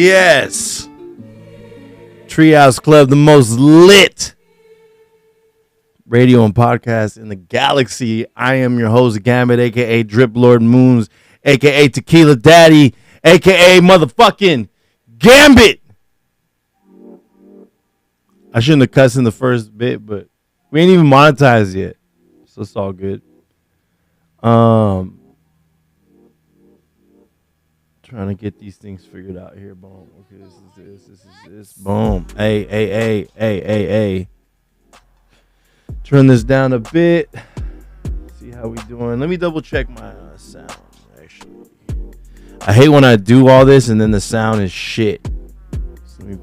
Yes. Treehouse Club, the most lit radio and podcast in the galaxy. I am your host, Gambit, a.k.a. Drip Lord Moons, a.k.a. Tequila Daddy, a.k.a. motherfucking Ghambit. I shouldn't have cussed in the first bit, but we ain't even monetized yet, so it's all good. Trying to get these things figured out here. Boom. Okay, this is this. Boom. Hey. Turn this down a bit. See how we doing. Let me double check my sound, actually. I hate when I do all this and then the sound is shit. So let me...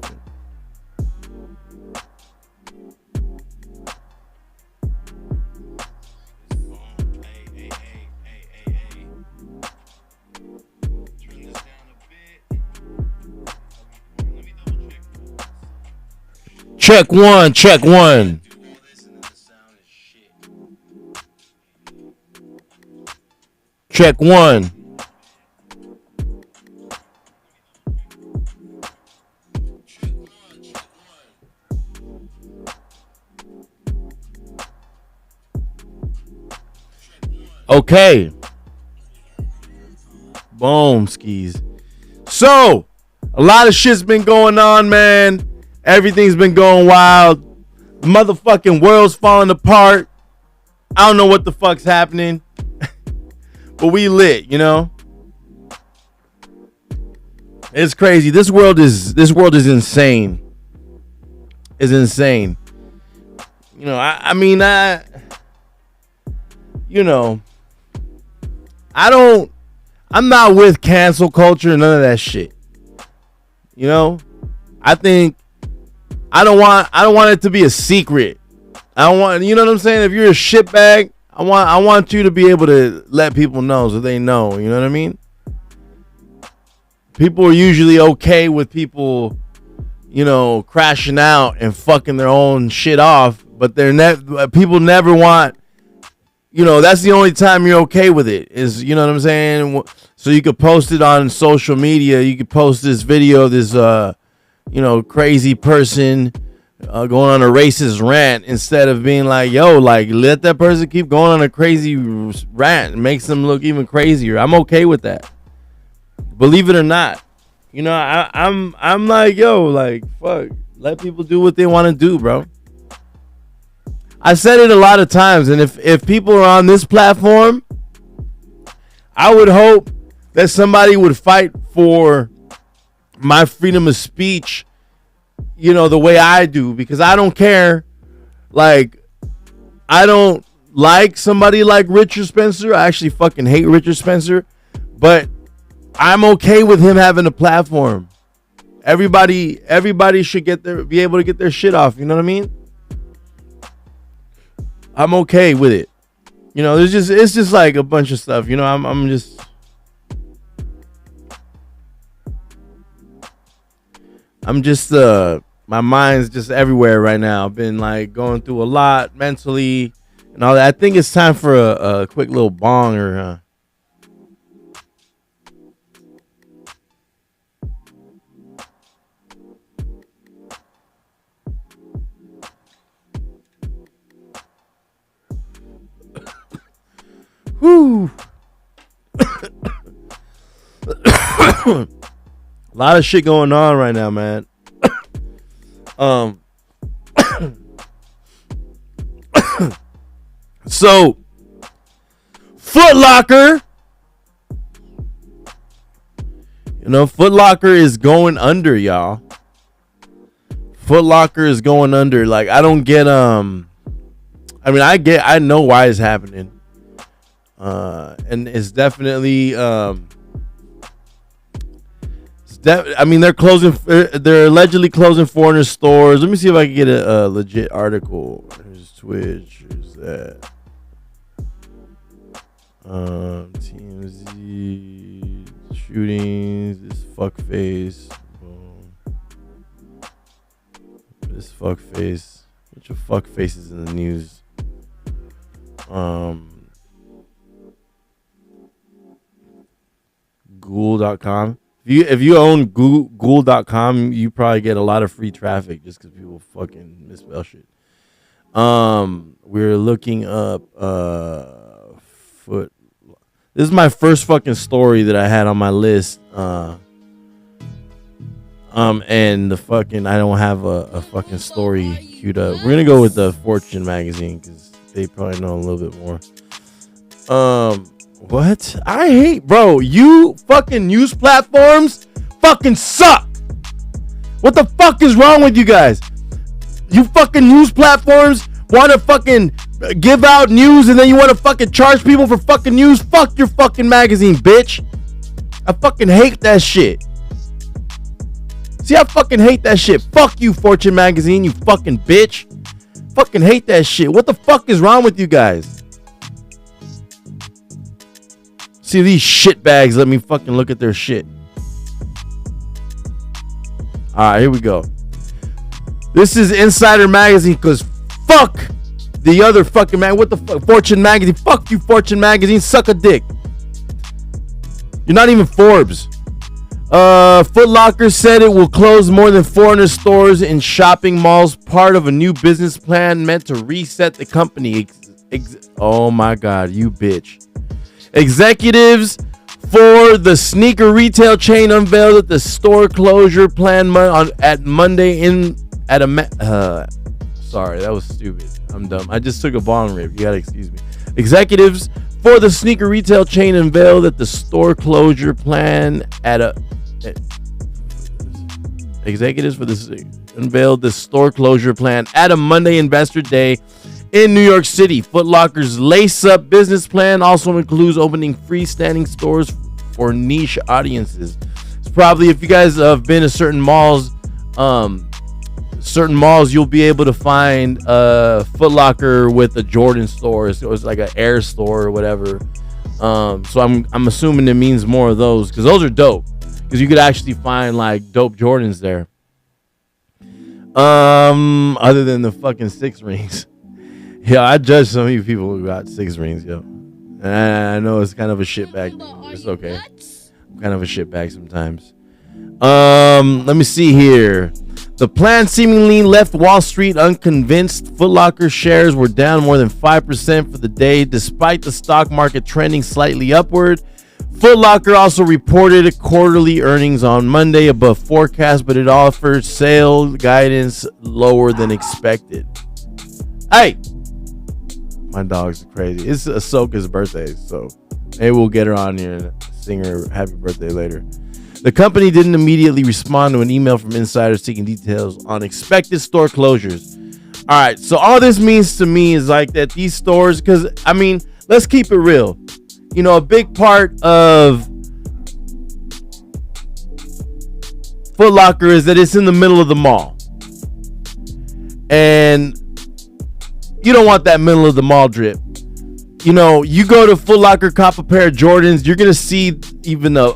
Check one. Check one. Okay. Boom, skis. So, a lot of shit's been going on, man. Everything's been going wild. The motherfucking world's falling apart. I don't know what the fuck's happening. But we lit, you know? It's crazy. This world is insane. It's insane. You know, I'm not with cancel culture and none of that shit. You know? I don't want it to be a secret. I don't want, you know what I'm saying? If you're a shitbag, I want you to be able to let people know so they know, you know what I mean? People are usually okay with people, you know, crashing out and fucking their own shit off, but people never want, you know, that's the only time you're okay with it is, you know what I'm saying? So you could post it on social media. You could post this video, this, crazy person going on a racist rant instead of being like, yo, like, let that person keep going on a crazy rant. It makes them look even crazier. I'm okay with that. Believe it or not. You know, I'm like, yo, like, fuck. Let people do what they want to do, bro. I said it a lot of times, and if people are on this platform, I would hope that somebody would fight for my freedom of speech, you know, the way I do, because I don't care. Like, I don't like somebody like Richard Spencer. I actually fucking hate Richard Spencer, but I'm okay with him having a platform. Everybody should be able to get their shit off. You know what I mean? I'm okay with it. You know, it's just like a bunch of stuff. You know, I'm just. My mind's just everywhere right now. I've been like going through a lot mentally and all that. I think it's time for a quick little bong or whoo. A lot of shit going on right now, man. So, Footlocker. You know, Footlocker is going under, y'all. Footlocker is going under. Like, I don't get, I know why it's happening. And it's definitely, they're allegedly closing foreigner stores. Let me see if I can get a legit article. There's Twitch. There's that. TMZ shootings. This fuckface. Boom. This fuckface. Bunch of fuckfaces in the news. Ghoul.com. If you own Google.com, you probably get a lot of free traffic just because people fucking misspell shit. We're looking up foot. This is my first fucking story that I had on my list. And the fucking I don't have a fucking story queued up. We're gonna go with the Fortune magazine because they probably know a little bit more. What? I hate, bro. You fucking news platforms fucking suck. What the fuck is wrong with you guys? You fucking news platforms want to fucking give out news and then you want to fucking charge people for fucking news? Fuck your fucking magazine, bitch. I fucking hate that shit. See, I fucking hate that shit. Fuck you, Fortune magazine, you fucking bitch. Fucking hate that shit. What the fuck is wrong with you guys? See these shit bags. Let me fucking look at their shit. All right, here we go. This is Insider Magazine because fuck the other fucking man. What the fuck? Fortune Magazine. Fuck you, Fortune Magazine. Suck a dick. You're not even Forbes. Footlocker said it will close more than 400 stores in shopping malls, part of a new business plan meant to reset the company. Oh my God, you bitch. Executives for the sneaker retail chain unveiled that the store closure plan at Monday sorry, that was stupid. I'm dumb. I just took a bong rip. You gotta excuse me. Executives for the sneaker retail chain unveiled that the store closure plan unveiled the store closure plan at a Monday investor day in New York City. Foot Locker's lace-up business plan also includes opening freestanding stores for niche audiences. It's probably, if you guys have been to certain malls, you'll be able to find a Foot Locker with a Jordan store. So it's like an Air store or whatever. So I'm assuming it means more of those because those are dope. Because you could actually find like dope Jordans there. Other than the fucking 6 rings. Yeah, I judge some of you people who got 6 rings, yo. And I know it's kind of a shitbag. It's okay. I'm kind of a shitbag sometimes. Let me see here. The plan seemingly left Wall Street unconvinced. Foot Locker shares were down more than 5% for the day, despite the stock market trending slightly upward. Foot Locker also reported quarterly earnings on Monday above forecast, but it offered sales guidance lower than expected. Hey, my dog's crazy. It's Ahsoka's birthday, so maybe we'll get her on here and sing her happy birthday later. The company didn't immediately respond to an email from insiders seeking details on expected store closures. All right, so all this means to me is like that these stores, because I mean, let's keep it real. You know, a big part of Foot Locker is that it's in the middle of the mall. And you don't want that middle of the mall drip. You know, you go to Foot Locker, cop a pair of Jordans, you're gonna see even a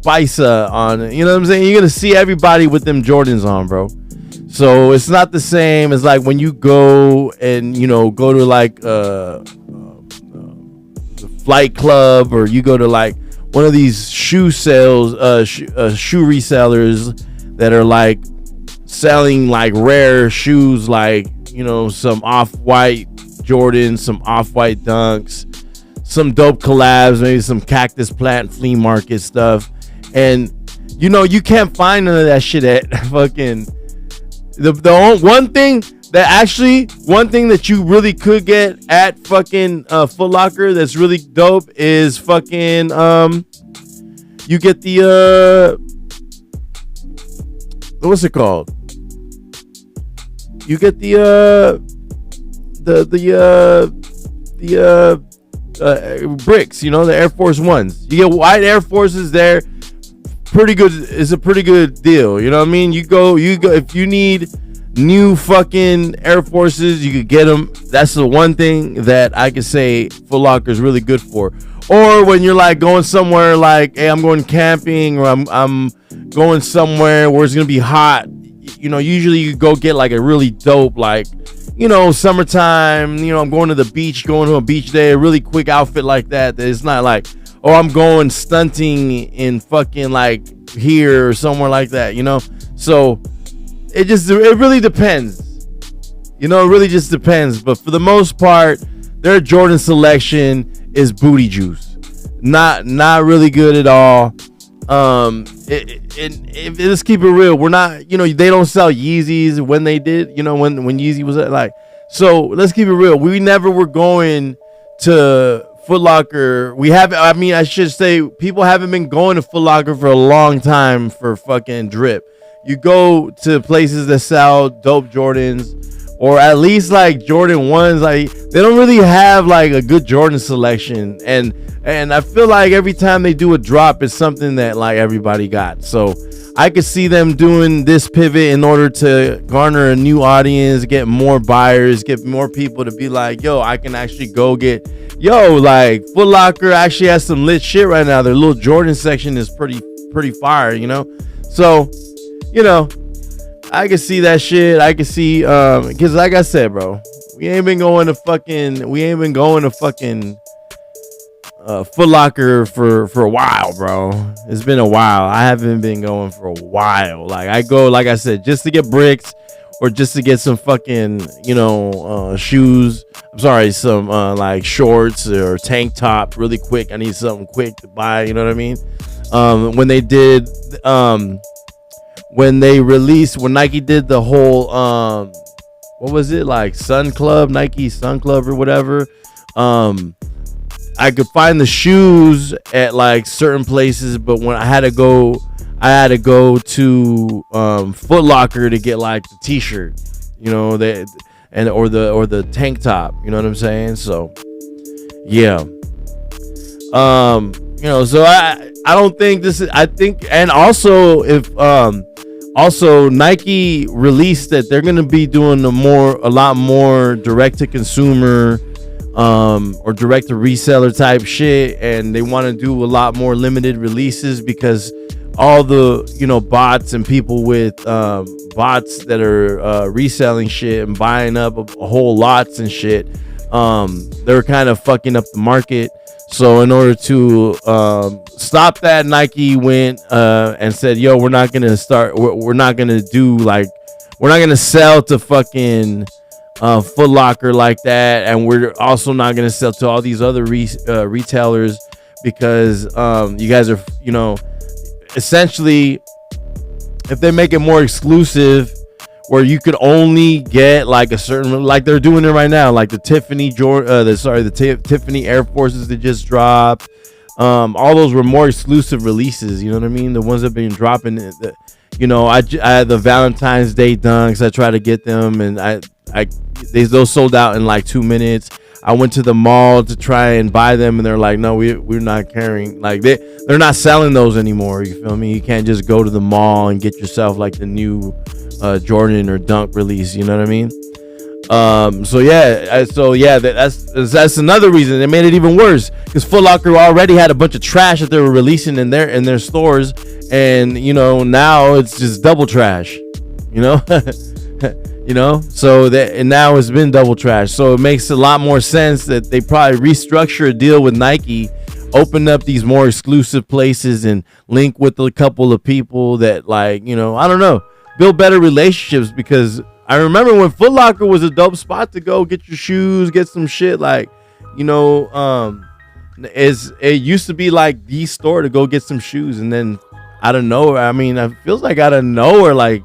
paisa on. You know what I'm saying? You're gonna see everybody with them Jordans on, bro. So it's not the same as like when you go and go to like Flight Club, or you go to like one of these shoe sales, shoe resellers that are like selling like rare shoes, like some off-white Jordans, some off-white Dunks, some dope collabs, maybe some cactus plant flea market stuff. And you can't find none of that shit at fucking one thing that you really could get at fucking Foot Locker that's really dope is fucking you get the what's it called? You get the bricks, the Air Force Ones. You get white Air Forces there. Pretty good. It's a pretty good deal. You know what I mean? You go. If you need new fucking Air Forces, you could get them. That's the one thing that I could say Foot Locker is really good for. Or when you're like going somewhere, like, hey, I'm going camping, or I'm going somewhere where it's gonna be hot. Usually you go get like a really dope, like, summertime, I'm going to the beach, going to a beach day, a really quick outfit like that. That it's not like, or I'm going stunting in fucking like here or somewhere like that, you know. So it really depends, you know. It really just depends. But for the most part, their Jordan selection is booty juice, not really good at all. Let's keep it real. We're not, you know, they don't sell Yeezys when they did, you know, when Yeezy was like. So let's keep it real. We never were going to Footlocker. I should say, people haven't been going to Footlocker for a long time for fucking drip. You go to places that sell dope Jordans, or at least like Jordan 1s. Like, they don't really have like a good Jordan selection. And I feel like every time they do a drop, it's something that like everybody got. So I could see them doing this pivot in order to garner a new audience, get more buyers, get more people to be like, yo, I can actually go get, like Footlocker actually has some lit shit right now. Their little Jordan section is pretty fire, you know? So, you know, I can see that shit. I can see, because like I said, bro, we ain't been going to fucking Footlocker for a while, bro. It's been a while. I haven't been going for a while. Like, I go, like I said, just to get bricks, or just to get some fucking, you know, shoes. I'm sorry, some like shorts or tank top really quick. I need something quick to buy, you know what I mean? When Nike did the whole what was it, like Nike Sun Club or whatever, I could find the shoes at like certain places, but when I had to go to Footlocker to get like the t-shirt, you know, or the tank top, you know what I'm saying? So yeah. You know, so I don't think this is, I think, and also if also Nike released that they're gonna be doing a lot more direct to consumer or direct to reseller type shit, and they want to do a lot more limited releases, because all the, you know, bots and people with bots that are reselling shit and buying up a whole lots and shit, they're kind of fucking up the market. So in order to stop that, Nike went and said, yo, we're not gonna sell to fucking Footlocker like that, and we're also not gonna sell to all these other retailers, because you guys are, you know, essentially, if they make it more exclusive, where you could only get like a certain, like they're doing it right now, like the Tiffany Tiffany Air Forces that just dropped, all those were more exclusive releases, you know what I mean? The ones that have been dropping, you know, I had the Valentine's Day dunks. I tried to get them, and those sold out in like 2 minutes. I went to the mall to try and buy them, and they're like, no, we're not carrying, like they're not selling those anymore. You feel me? You can't just go to the mall and get yourself like the new Jordan or Dunk release. You know what I mean? So yeah, that's another reason. It made it even worse, because Footlocker already had a bunch of trash that they were releasing in their stores, and you know, now it's just double trash. You know. You know, so and now it's been double trash. So it makes a lot more sense that they probably restructure a deal with Nike, open up these more exclusive places, and link with a couple of people that, like, you know, I don't know, build better relationships. Because I remember when Footlocker was a dope spot to go get your shoes, get some shit, like, you know, it used to be like the store to go get some shoes, and then out of nowhere, I mean, it feels like out of nowhere, like,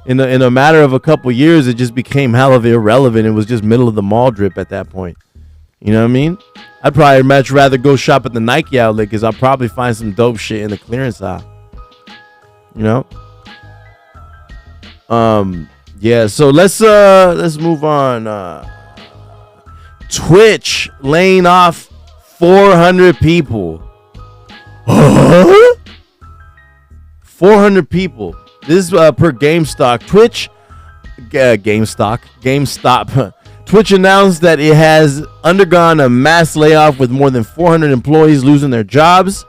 in a matter of a couple years, it just became hell of irrelevant. It was just middle of the mall drip at that point. You know what I mean? I'd probably much rather go shop at the Nike outlet, because I'll probably find some dope shit in the clearance aisle. You know? Yeah, so let's move on. Twitch laying off 400 people. 400 people. This is per GameStop. GameStop. Twitch announced that it has undergone a mass layoff, with more than 400 employees losing their jobs.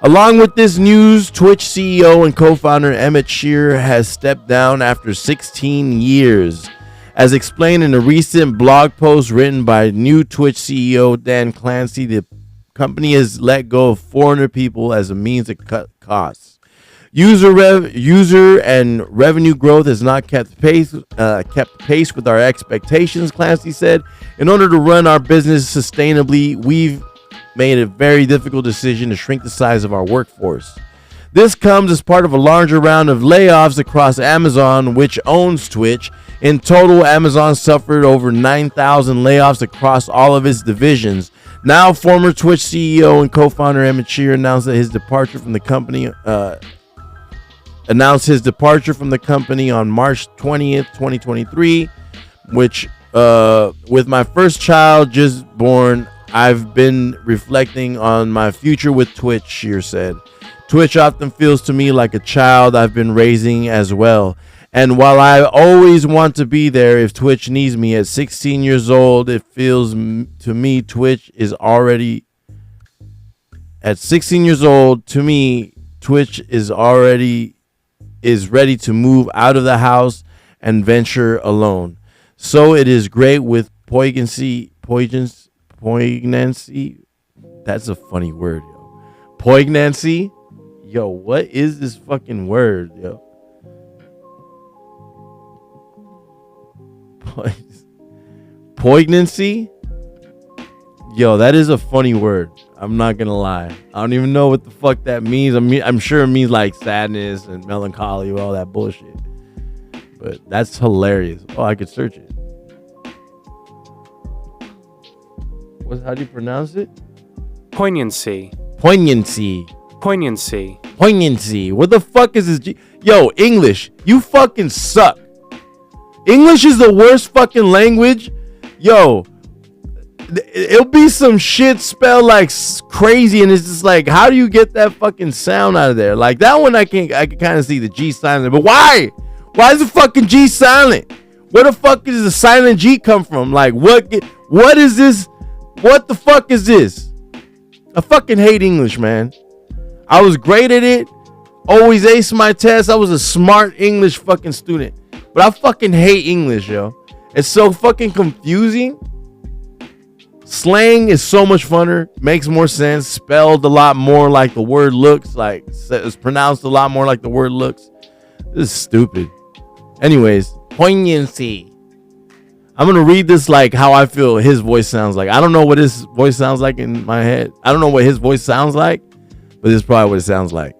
Along with this news, Twitch CEO and co-founder Emmett Shear has stepped down after 16 years. As explained in a recent blog post written by new Twitch CEO Dan Clancy, the company has let go of 400 people as a means to cut costs. User and revenue growth has not kept pace with our expectations, Clancy said. In order to run our business sustainably, we've made a very difficult decision to shrink the size of our workforce. This comes as part of a larger round of layoffs across Amazon, which owns Twitch. In total, Amazon suffered over 9,000 layoffs across all of its divisions. Now, former Twitch CEO and co-founder Emmett Shear announced his departure from the company on March 20th, 2023, which with my first child just born, I've been reflecting on my future with Twitch, Shear said. Twitch often feels to me like a child I've been raising as well. And while I always want to be there if Twitch needs me at 16 years old, it feels to me Twitch is already at 16 years old. To me, Twitch is ready to move out of the house and venture alone. So it is great with poignancy. That's a funny word, yo. Poignancy. Yo, what is this fucking word, yo? Poignancy? Yo, that is a funny word. I'm not gonna lie. I don't even know what the fuck that means. I'm sure it means like sadness and melancholy, all that bullshit. But that's hilarious. Oh, I could search it. How do you pronounce it? Poignancy. Poignancy. Poignancy. Poignancy. What the fuck is this? Yo, English. You fucking suck. English is the worst fucking language. Yo, it'll be some shit spelled like crazy, and it's just like, how do you get that fucking sound out of there? Like that one, I can kind of see the G silent, but why? Why is the fucking G silent? Where the fuck does the silent G come from? Like what is this? What the fuck is this? I fucking hate English, man. I was great at it. Always aced my tests. I was a smart English fucking student. But I fucking hate English, yo. It's so fucking confusing. Slang is so much funner. Makes more sense. Spelled a lot more like the word looks. Like, it's pronounced a lot more like the word looks. This is stupid. Anyways, poignancy. I'm going to read this like how I feel his voice sounds like. I don't know what his voice sounds like in my head. I don't know what his voice sounds like, but this is probably what it sounds like.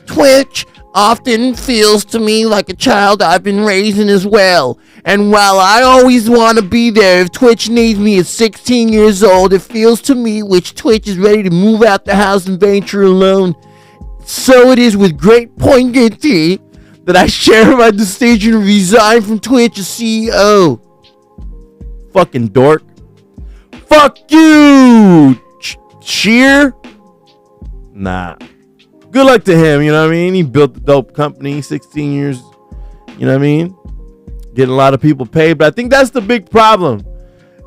Twitch often feels to me like a child I've been raising as well. And while I always want to be there if Twitch needs me at 16 years old, it feels to me which Twitch is ready to move out the house and venture alone. So it is with great poignancy that I share my decision to resign from Twitch as CEO. Fucking dork. Fuck you, Shear. Nah. Good luck to him, you know what I mean? He built the dope company, 16 years, you know what I mean? Getting a lot of people paid, but I think that's the big problem.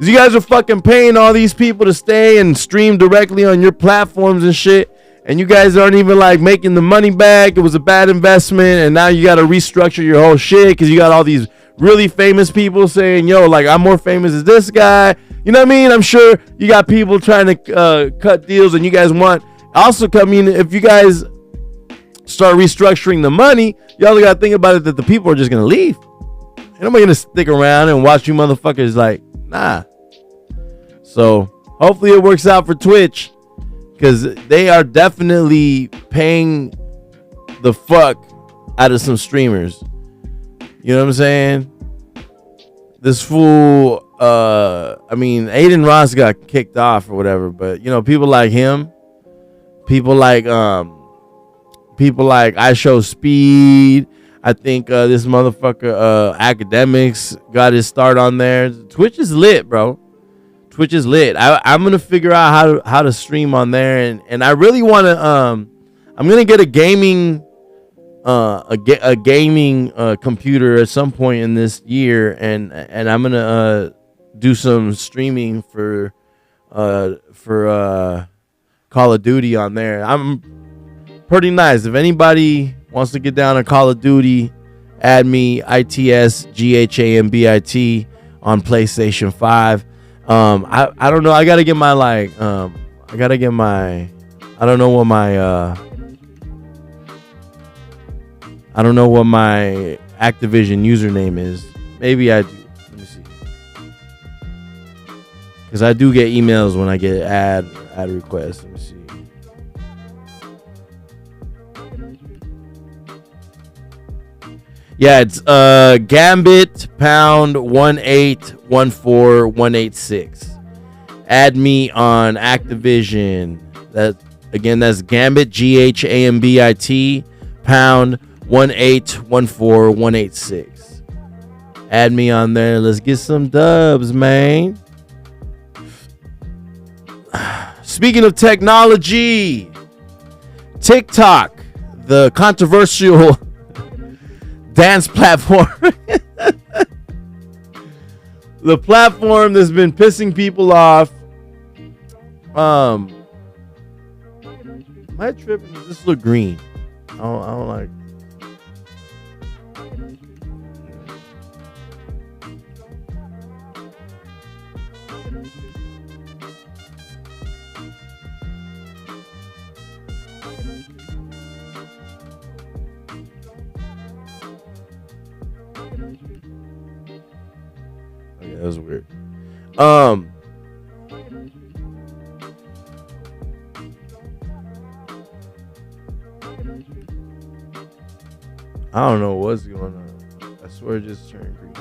Is you guys are fucking paying all these people to stay and stream directly on your platforms and shit, and you guys aren't even like making the money back. It was a bad investment, and now you got to restructure your whole shit because you got all these really famous people saying, yo, like, I'm more famous as this guy. You know what I mean? I'm sure you got people trying to cut deals, and you guys want also come in. If you guys start restructuring the money, y'all got to think about it that the people are just going to leave. Ain't nobody going to stick around and watch you motherfuckers. Like, nah. So hopefully it works out for Twitch, because they are definitely paying the fuck out of some streamers. You know what I'm saying? This fool, I mean, Aiden Ross got kicked off or whatever, but you know, people like him, people like I Show Speed. I think this motherfucker Academics got his start on there. Twitch is lit, bro. Twitch is lit. I'm gonna figure out how to stream on there, and I really want to. I'm gonna get a gaming computer at some point in this year, and I'm gonna do some streaming for Call of Duty on there. I'm pretty nice. If anybody wants to get down on Call of Duty, add me, ITSGHAMBIT on PlayStation 5. I don't know. I gotta get my I gotta get my. I don't know what my. I don't know what my Activision username is. Maybe I do. Let me see. Because I do get emails when I get ad requests. Let me see. Yeah, it's Ghambit #1814186. Add me on Activision. That's Gambit GHAMBIT #1814186. Add me on there. Let's get some dubs, man. Speaking of technology, TikTok, the controversial dance platform. The platform that's been pissing people off. My trip, does this look green? I don't like. Okay, that was weird. I don't know what's going on. I swear it just turned green.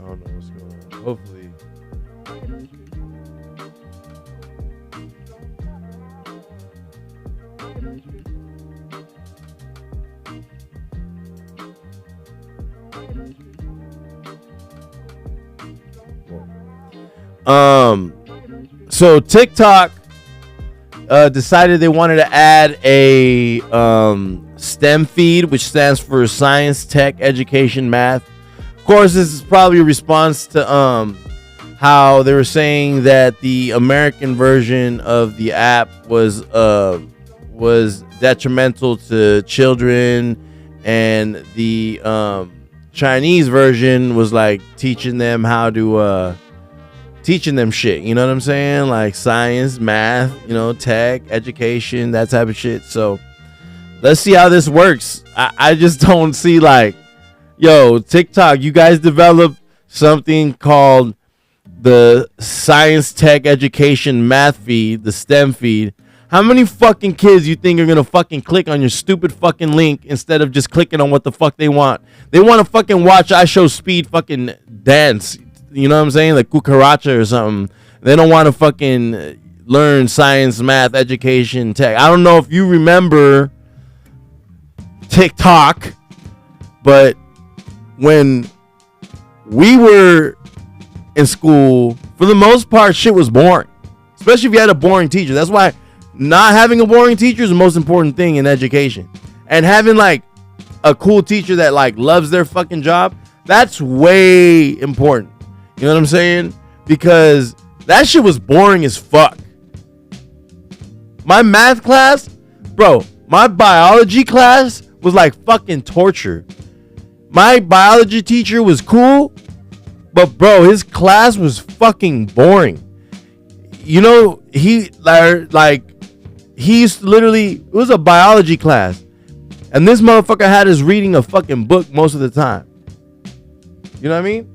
I don't know what's going on. Hopefully. So TikTok decided they wanted to add a STEM feed, which stands for science, tech, education, math. Of course, this is probably a response to how they were saying that the American version of the app was detrimental to children, and the Chinese version was like teaching them how to teaching them shit, you know what I'm saying? Like science, math, tech, education, that type of shit. So let's see how this works. I just don't see like, yo, TikTok, you guys developed something called the science, tech, education, math feed, the STEM feed. How many fucking kids you think are gonna fucking click on your stupid fucking link instead of just clicking on what the fuck they want? They want to fucking watch I Show Speed fucking dance. You know what I'm saying? Like cucaracha or something. They don't want to fucking learn science, math, education, tech. I don't know if you remember TikTok, but when we were in school, for the most part, shit was boring. Especially if you had a boring teacher. That's why not having a boring teacher is the most important thing in education. And having like a cool teacher that like loves their fucking job, that's way important. You know what I'm saying? Because that shit was boring as fuck. My math class, bro, my biology class was like fucking torture. My biology teacher was cool, but bro, his class was fucking boring. You know, he used to literally, it was a biology class, and this motherfucker had us reading a fucking book most of the time. You know what I mean?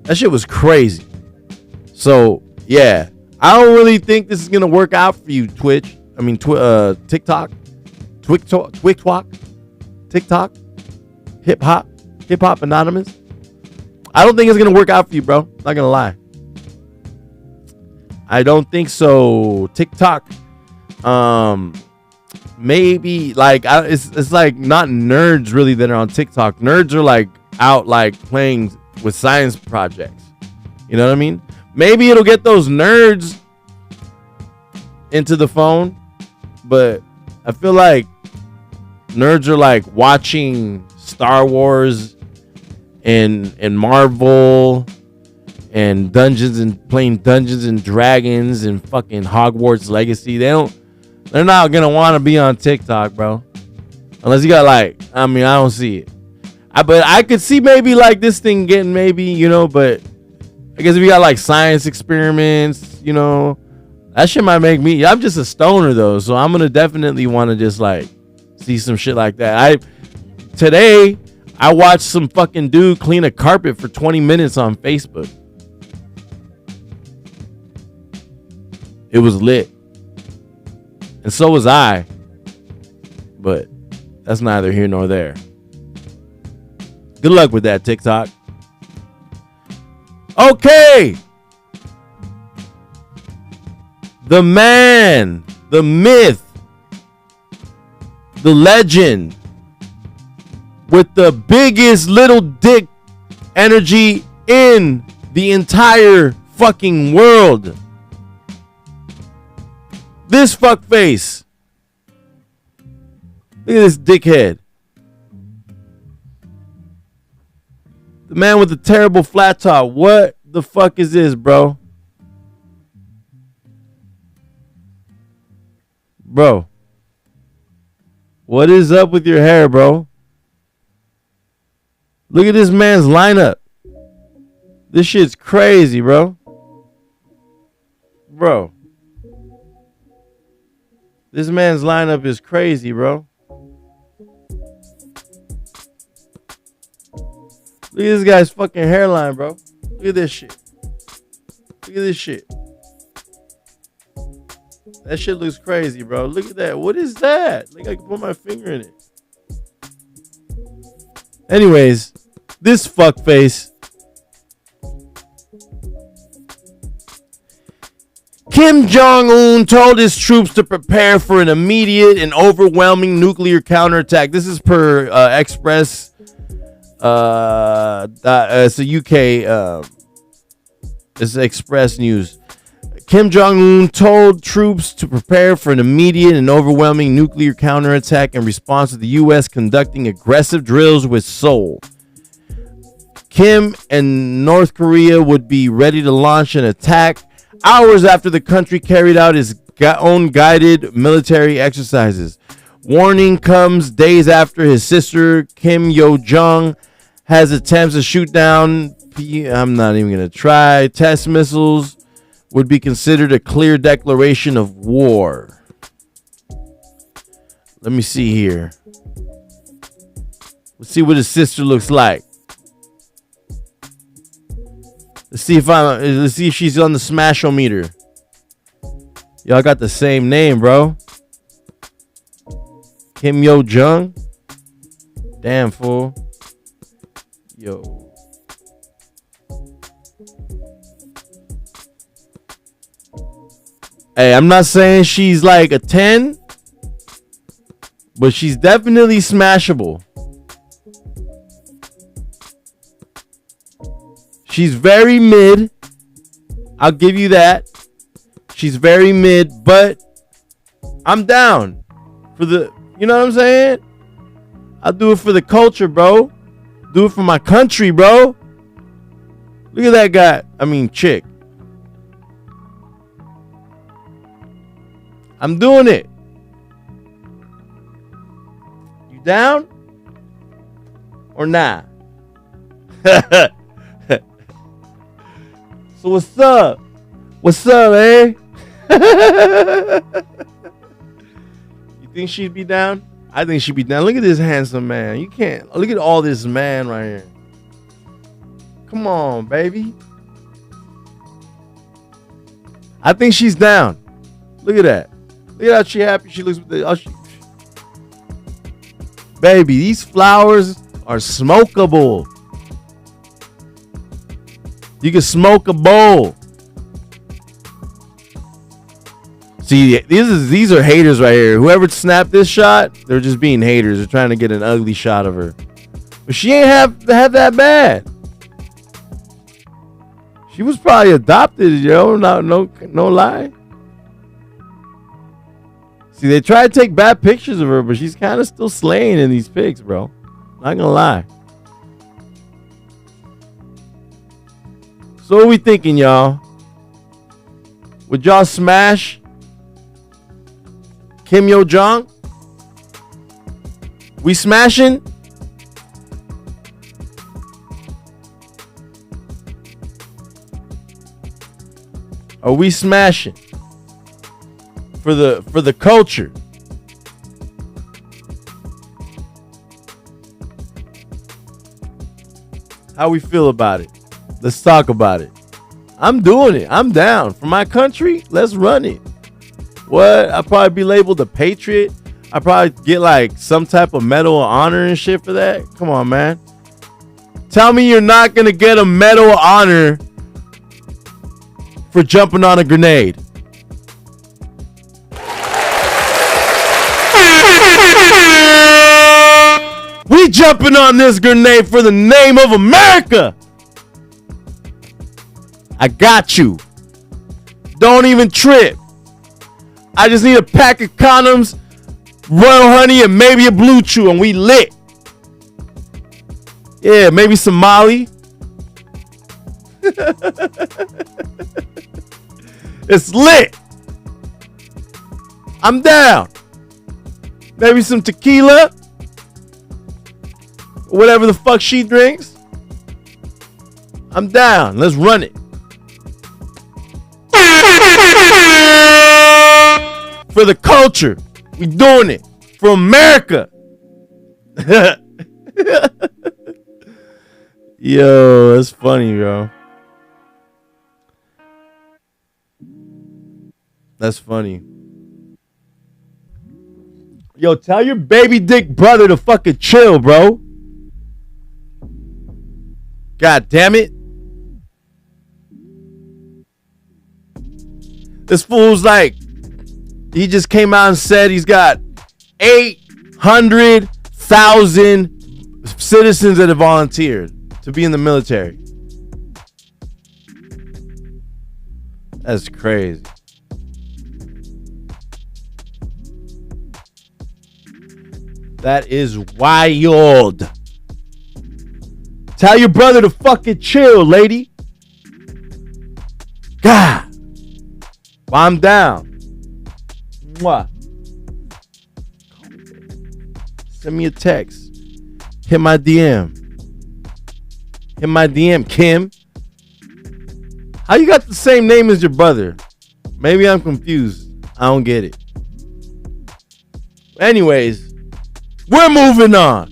That shit was crazy. So yeah, I don't really think this is gonna work out for you, TikTok, TikTok, hip hop anonymous. I don't think it's gonna work out for you, bro. Not gonna lie. I don't think so. TikTok, maybe like it's like not nerds really that are on TikTok. Nerds are like out like playing with science projects. You know what I mean? Maybe it'll get those nerds into the phone, but I feel like nerds are like watching Star Wars and Marvel and Dungeons and playing Dungeons and Dragons and fucking Hogwarts Legacy. They're not gonna want to be on TikTok, bro. Unless you got like, I don't see it. But I could see maybe like this thing getting maybe, you know, but I guess if you got like science experiments, you know, that shit might make me. I'm just a stoner though, so I'm gonna definitely want to just like see some shit like that. Today I watched some fucking dude clean a carpet for 20 minutes on Facebook. It was lit. And so was I. But that's neither here nor there. Good luck with that, TikTok. Okay. The man, the myth, the legend with the biggest little dick energy in the entire fucking world. This fuckface. Look at this dickhead. The man with the terrible flat top. What the fuck is this, bro? Bro. What is up with your hair, bro? Look at this man's lineup. This shit's crazy, bro. Bro. This man's lineup is crazy, bro. Look at this guy's fucking hairline, bro. Look at this shit. Look at this shit. That shit looks crazy, bro. Look at that. What is that? Like I can put my finger in it. Anyways, this fuckface. Kim Jung Un told his troops to prepare for an immediate and overwhelming nuclear counterattack. This is per Express. It's a UK. It's Express News. Kim Jong Un told troops to prepare for an immediate and overwhelming nuclear counterattack in response to the U.S. conducting aggressive drills with Seoul. Kim and North Korea would be ready to launch an attack hours after the country carried out its own guided military exercises. Warning comes days after his sister Kim Yo-jong has attempts to shoot down, I'm not even going to try, test missiles would be considered a clear declaration of war. Let me see here. Let's see what his sister looks like. Let's see if she's on the smash-o-meter. Y'all got the same name, bro. Kim Yo-jong. Damn, fool. Yo. Hey, I'm not saying she's like a 10, but she's definitely smashable. She's very mid. I'll give you that. She's very mid, but I'm down for the, you know what I'm saying? I'll do it for the culture, bro. Do it for my country, bro. Look at that guy. I mean, chick. I'm doing it. You down? Or nah? So what's up? What's up, eh? You think she'd be down? I think she'd be down. Look at this handsome man. You can't. Look at all this man right here. Come on, baby. I think she's down. Look at that. Look at how she happy she looks with the. Baby, these flowers are smokable. You can smoke a bowl. See, these are haters right here. Whoever snapped this shot, they're just being haters. They're trying to get an ugly shot of her. But she ain't have that bad. She was probably adopted, yo. No lie. See, they try to take bad pictures of her, but she's kind of still slaying in these pics, bro. Not gonna lie. So what we thinking, y'all? Would y'all smash Kim Yo-jong? We smashing? Are we smashing for the culture? How we feel about it? Let's talk about it. I'm doing it. I'm down. For my country, let's run it. What? I'll probably be labeled a patriot. I'll probably get like some type of medal of honor and shit for that. Come on, man. Tell me you're not going to get a medal of honor for jumping on a grenade. We jumping on this grenade for the name of America. I got you. Don't even trip. I just need a pack of condoms, Royal Honey, and maybe a Blue Chew, and we lit. Yeah, maybe some Molly. It's lit. I'm down. Maybe some tequila. Whatever the fuck she drinks. I'm down. Let's run it. For the culture. We doing it. For America. Yo, that's funny, bro. That's funny. Yo, tell your baby dick brother to fucking chill, bro. God damn it. This fool's like, he just came out and said he's got 800,000 citizens that have volunteered to be in the military. That's crazy. That is wild. Tell your brother to fucking chill, lady. God. Well, I'm down. Mwah. Send me a text. Hit my DM. Hit my DM, Kim. How you got the same name as your brother? Maybe I'm confused. I don't get it. Anyways, we're moving on.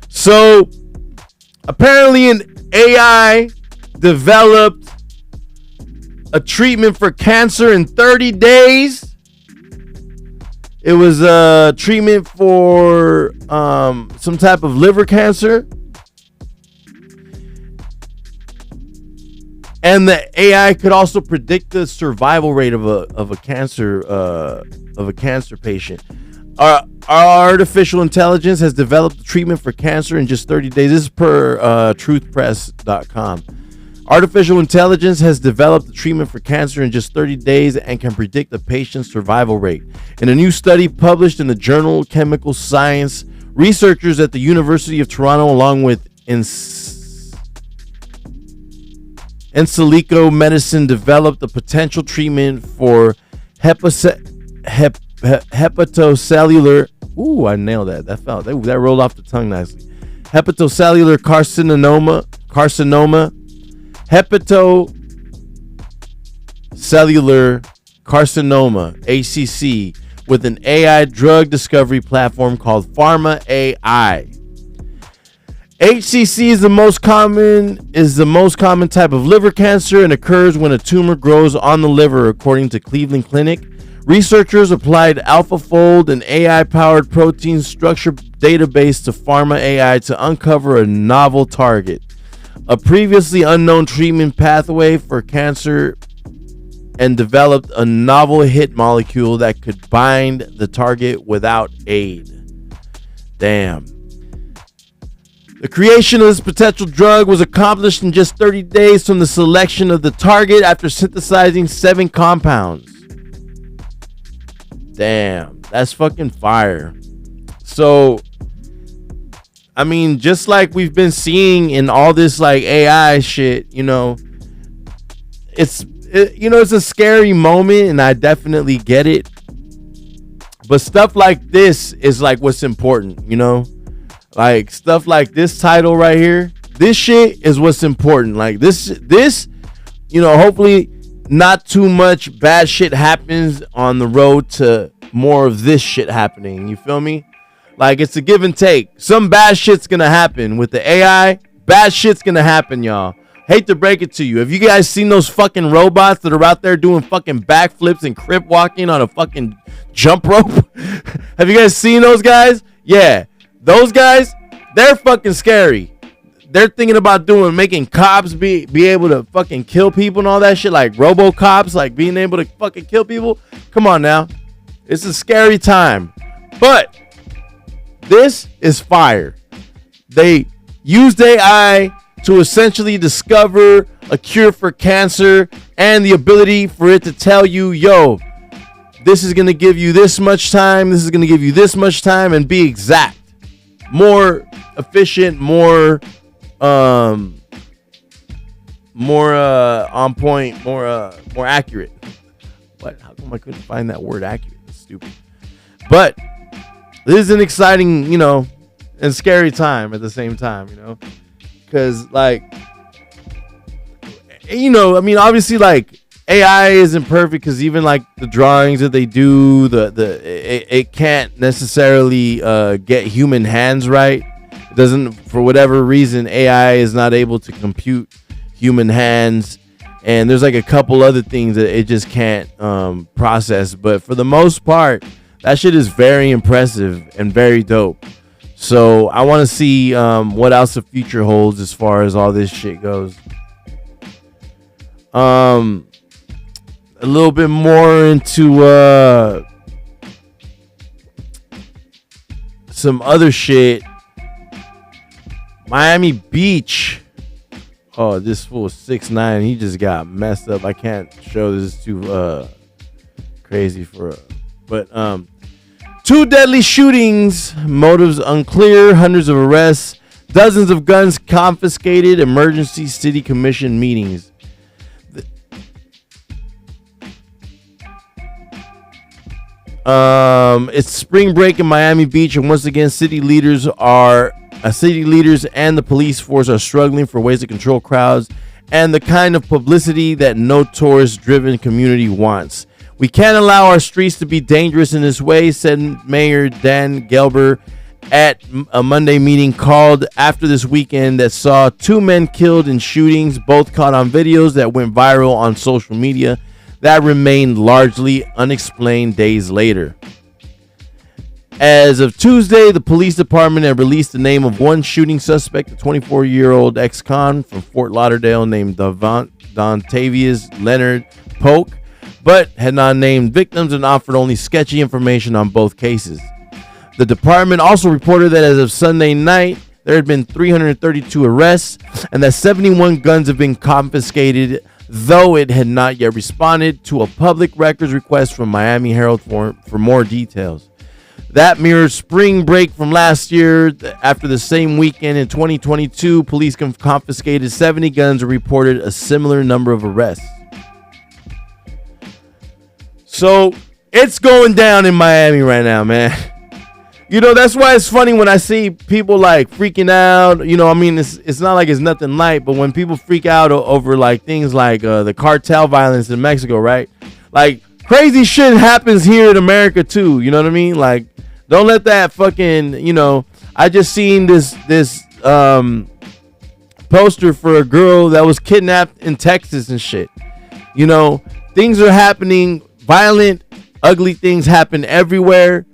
So apparently an AI developed a treatment for cancer in 30 days. It was a treatment for some type of liver cancer. And the AI could also predict the survival rate of a cancer patient. Our artificial intelligence has developed a treatment for cancer in just 30 days. This is per truthpress.com. Artificial intelligence has developed a treatment for cancer in just 30 days and can predict the patient's survival rate. In a new study published in the journal Chemical Science, researchers at the University of Toronto, along with Ensalico Medicine, developed a potential treatment for hepatocellular. Ooh, I nailed that. That rolled off the tongue nicely. Hepatocellular carcinoma. Hepatocellular carcinoma, HCC, with an AI drug discovery platform called Pharma AI. HCC is the most common type of liver cancer and occurs when a tumor grows on the liver, according to Cleveland Clinic. Researchers applied AlphaFold, an AI-powered protein structure database, to Pharma AI to uncover a novel target, a previously unknown treatment pathway for cancer, and developed a novel hit molecule that could bind the target without aid. Damn. The creation of this potential drug was accomplished in just 30 days from the selection of the target after synthesizing 7 compounds. Damn, that's fucking fire. So, I mean, just like we've been seeing in all this like AI shit, it's a scary moment, and I definitely get it. But stuff like this is like what's important, you know? Like stuff like this title right here. This shit is what's important. Like this, you know, hopefully not too much bad shit happens on the road to more of this shit happening. You feel me? Like it's a give and take. Some bad shit's gonna happen with the AI. Bad shit's gonna happen, y'all. Hate to break it to you. Have you guys seen those fucking robots that are out there doing fucking backflips and crip walking on a fucking jump rope? Have you guys seen those guys? Yeah. Those guys, they're fucking scary. They're thinking about making cops be able to fucking kill people and all that shit, like RoboCops, like being able to fucking kill people. Come on now. It's a scary time. But this is fire. They used AI to essentially discover a cure for cancer and the ability for it to tell you, yo, this is going to give you this much time, this is going to give you this much time, and be exact. More efficient, more on point, more accurate. What? How come I couldn't find that word accurate? That's stupid. But this is an exciting, you know, and scary time at the same time, you know, because like, you know, I mean, obviously like AI isn't perfect because even like the drawings that they do, it can't necessarily get human hands right. It doesn't, for whatever reason, AI is not able to compute human hands, and there's like a couple other things that it just can't process. But for the most part, that shit is very impressive and very dope. So I want to see what else the future holds as far as all this shit goes. A little bit more into some other shit. Miami Beach. Oh, this fool is 6'9". He just got messed up. I can't show this. It's too crazy for but 2 deadly shootings, motives unclear, hundreds of arrests, dozens of guns confiscated, emergency city commission meetings. It's spring break in Miami Beach, and once again, city leaders and the police force are struggling for ways to control crowds and the kind of publicity that no tourist-driven community wants. We can't allow our streets to be dangerous in this way, said Mayor Dan Gelber at a Monday meeting called after this weekend that saw 2 men killed in shootings, both caught on videos that went viral on social media that remained largely unexplained days later. As of Tuesday, the police department had released the name of one shooting suspect, a 24-year-old ex-con from Fort Lauderdale named Dontavius Leonard Polk, but had not named victims and offered only sketchy information on both cases. The department also reported that as of Sunday night, there had been 332 arrests and that 71 guns have been confiscated, though it had not yet responded to a public records request from Miami Herald for more details. That mirrors spring break from last year. After the same weekend in 2022, police confiscated 70 guns and reported a similar number of arrests. So it's going down in Miami right now, man. You know, that's why it's funny when I see people like freaking out. You know, I mean, it's not like it's nothing light, but when people freak out over like things like the cartel violence in Mexico, right? Like crazy shit happens here in America too. You know what I mean? Like, don't let that fucking, you know, I just seen this poster for a girl that was kidnapped in Texas and shit. You know, things are happening. Violent, ugly things happen everywhere.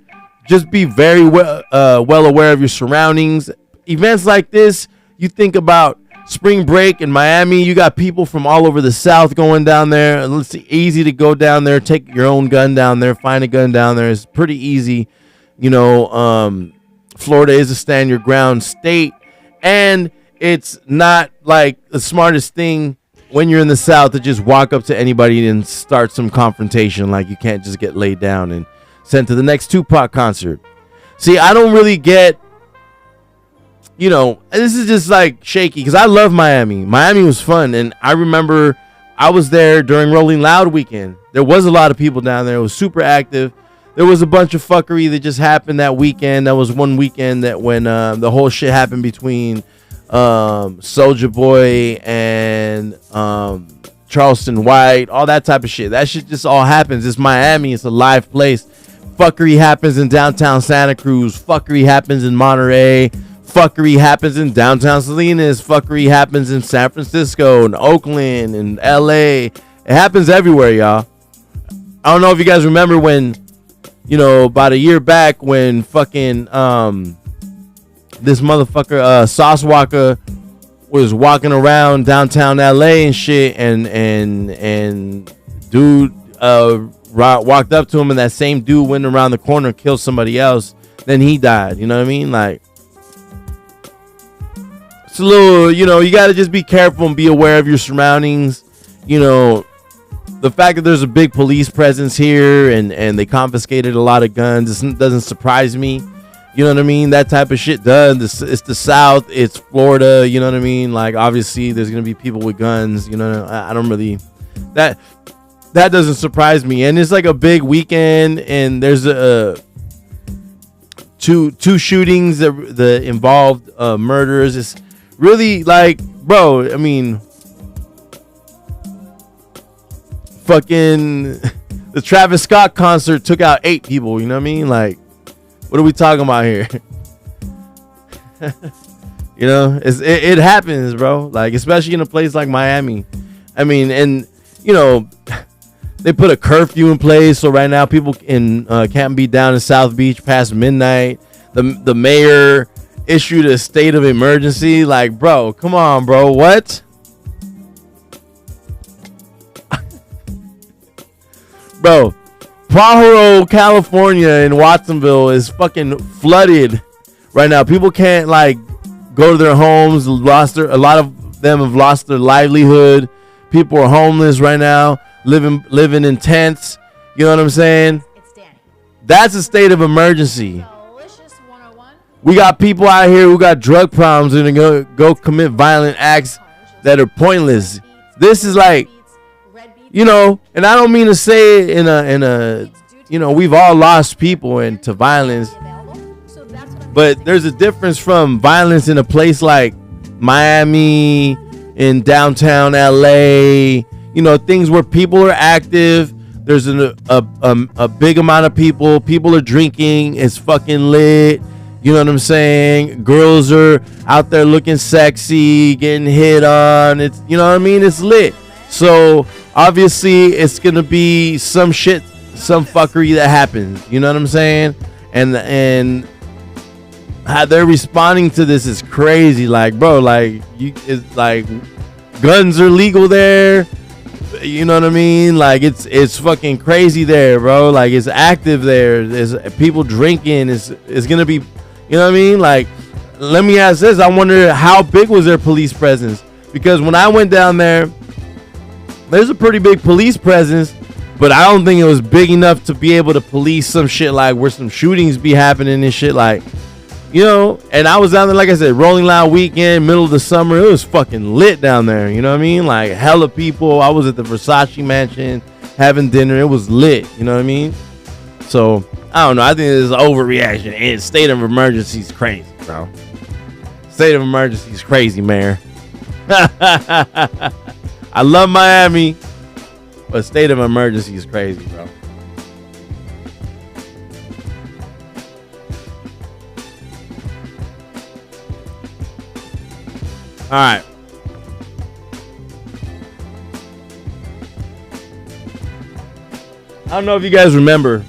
Just be very well aware of your surroundings. Events like this, you think about spring break in Miami. You got people from all over the South going down there. It's easy to go down there, take your own gun down there, find a gun down there. It's pretty easy. You know, Florida is a stand your ground state, and it's not like the smartest thing when you're in the South to just walk up to anybody and start some confrontation. Like, you can't just get laid down and sent to the next Tupac concert. See, I don't really get, you know, this is just like shaky because I love Miami. Miami was fun, and I remember I was there during Rolling Loud weekend. There was a lot of people down there. It was super active. there was a bunch of fuckery that just happened that weekend. That was one weekend that when the whole shit happened between Soulja Boy and Charleston White, all that type of shit. That shit just all happens. It's Miami. It's a live place. Fuckery happens in downtown Santa Cruz. Fuckery happens in Monterey. Fuckery happens in downtown Salinas. Fuckery happens in San Francisco and Oakland and LA. It happens everywhere, y'all. I don't know if you guys remember when, you know, about a year back when fucking this motherfucker Sauce Walker was walking around downtown LA and shit, and dude walked up to him, and that same dude went around the corner and killed somebody else. Then he died. You know what I mean? Like, it's a little, you know, you got to just be careful and be aware of your surroundings. You know, the fact that there's a big police presence here and they confiscated a lot of guns, it doesn't surprise me. You know what I mean? That type of shit does. It's the South. It's Florida. You know what I mean? Like, obviously, there's going to be people with guns. You know, I don't really... That doesn't surprise me. And it's like a big weekend, and there's two shootings that involved murders. It's really like, bro, I mean... Fucking... The Travis Scott concert took out 8 people. You know what I mean? Like... What are we talking about here? You know, it happens, bro. Like, especially in a place like Miami. I mean, and, you know, they put a curfew in place. So right now people can't be down in South Beach past midnight. The mayor issued a state of emergency. Like, bro, come on, bro. What? Bro. Pajaro, California, in Watsonville is fucking flooded right now. People can't like go to their homes. A lot of them have lost their livelihood. People are homeless right now, living in tents. You know what I'm saying? That's a state of emergency. We got people out here who got drug problems and go commit violent acts that are pointless. This is like, you know, and I don't mean to say it in a, you know, we've all lost people into violence, but there's a difference from violence in a place like Miami, in downtown LA, you know, things where people are active. There's a big amount of people. People are drinking. It's fucking lit. You know what I'm saying? Girls are out there looking sexy, getting hit on. It's, you know what I mean? It's lit. So obviously it's gonna be some shit, some fuckery that happens. You know what I'm saying? And how they're responding to this is crazy. Like, bro, like it's like guns are legal there. You know what I mean? Like it's fucking crazy there, bro. Like it's active there. There's people drinking. It's gonna be, you know what I mean? Like, let me ask this. I wonder how big was their police presence? Because when I went down there, there's a pretty big police presence, but I don't think it was big enough to be able to police some shit like where some shootings be happening and shit, like, you know. And I was down there, like I said, Rolling Loud weekend, middle of the summer. It was fucking lit down there. You know what I mean? Like, hella people. I was at the Versace mansion having dinner. It was lit. You know what I mean? So I don't know. I think this is an overreaction. And state of emergency is crazy, bro. State of emergency is crazy, Mayor. I love Miami, but state of emergency is crazy, bro. All right. I don't know if you guys remember.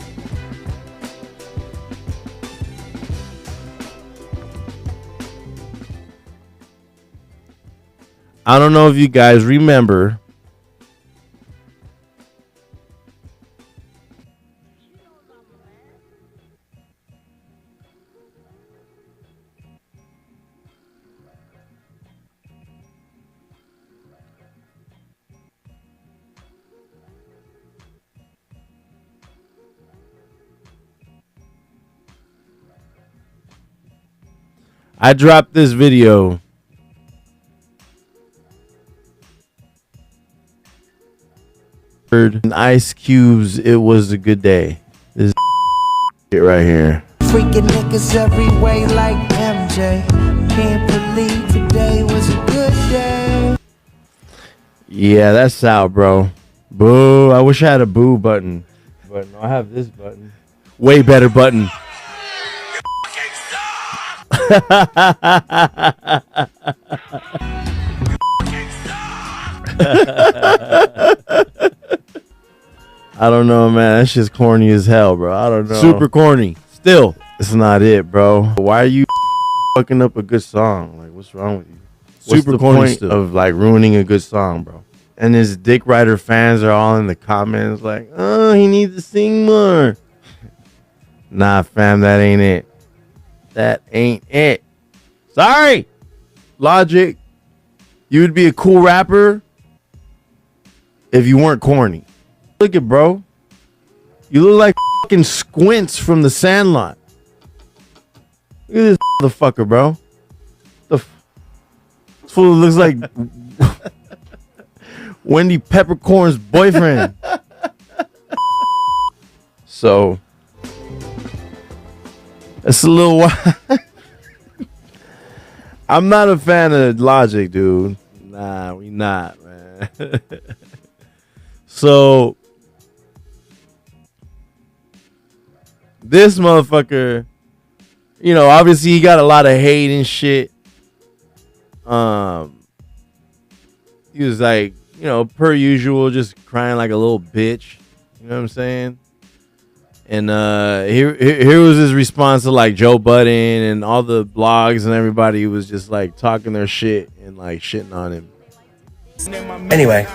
I don't know if you guys remember. I dropped this video. And Ice Cube's "It Was a Good Day." This Get right here. Freaking niggas every way like MJ. Can't believe today was a good day. Yeah, that's out, bro. Boo. I wish I had a boo button. But no, I have this button. Way better button. I don't know, man. That shit's corny as hell, bro. I don't know. Super corny. Still, it's not it, bro. Why are you fucking up a good song? Like, what's wrong with you? What's the point of like ruining a good song, bro? And his Dick Rider fans are all in the comments like, oh, he needs to sing more. Nah, fam, that ain't it. That ain't it. Sorry, Logic. You would be a cool rapper if you weren't corny. Look at bro. You look like fucking Squints from The Sandlot. Look at this motherfucker, bro. This fool looks like Wendy Peppercorn's boyfriend. So it's a little wild. I'm not a fan of Logic, dude. Nah, we not, man. So this motherfucker, you know, obviously he got a lot of hate and shit. He was like, you know, per usual, just crying like a little bitch. You know what I'm saying? And here was his response to like Joe Budden and all the blogs and everybody was just like talking their shit and like shitting on him. Anyway,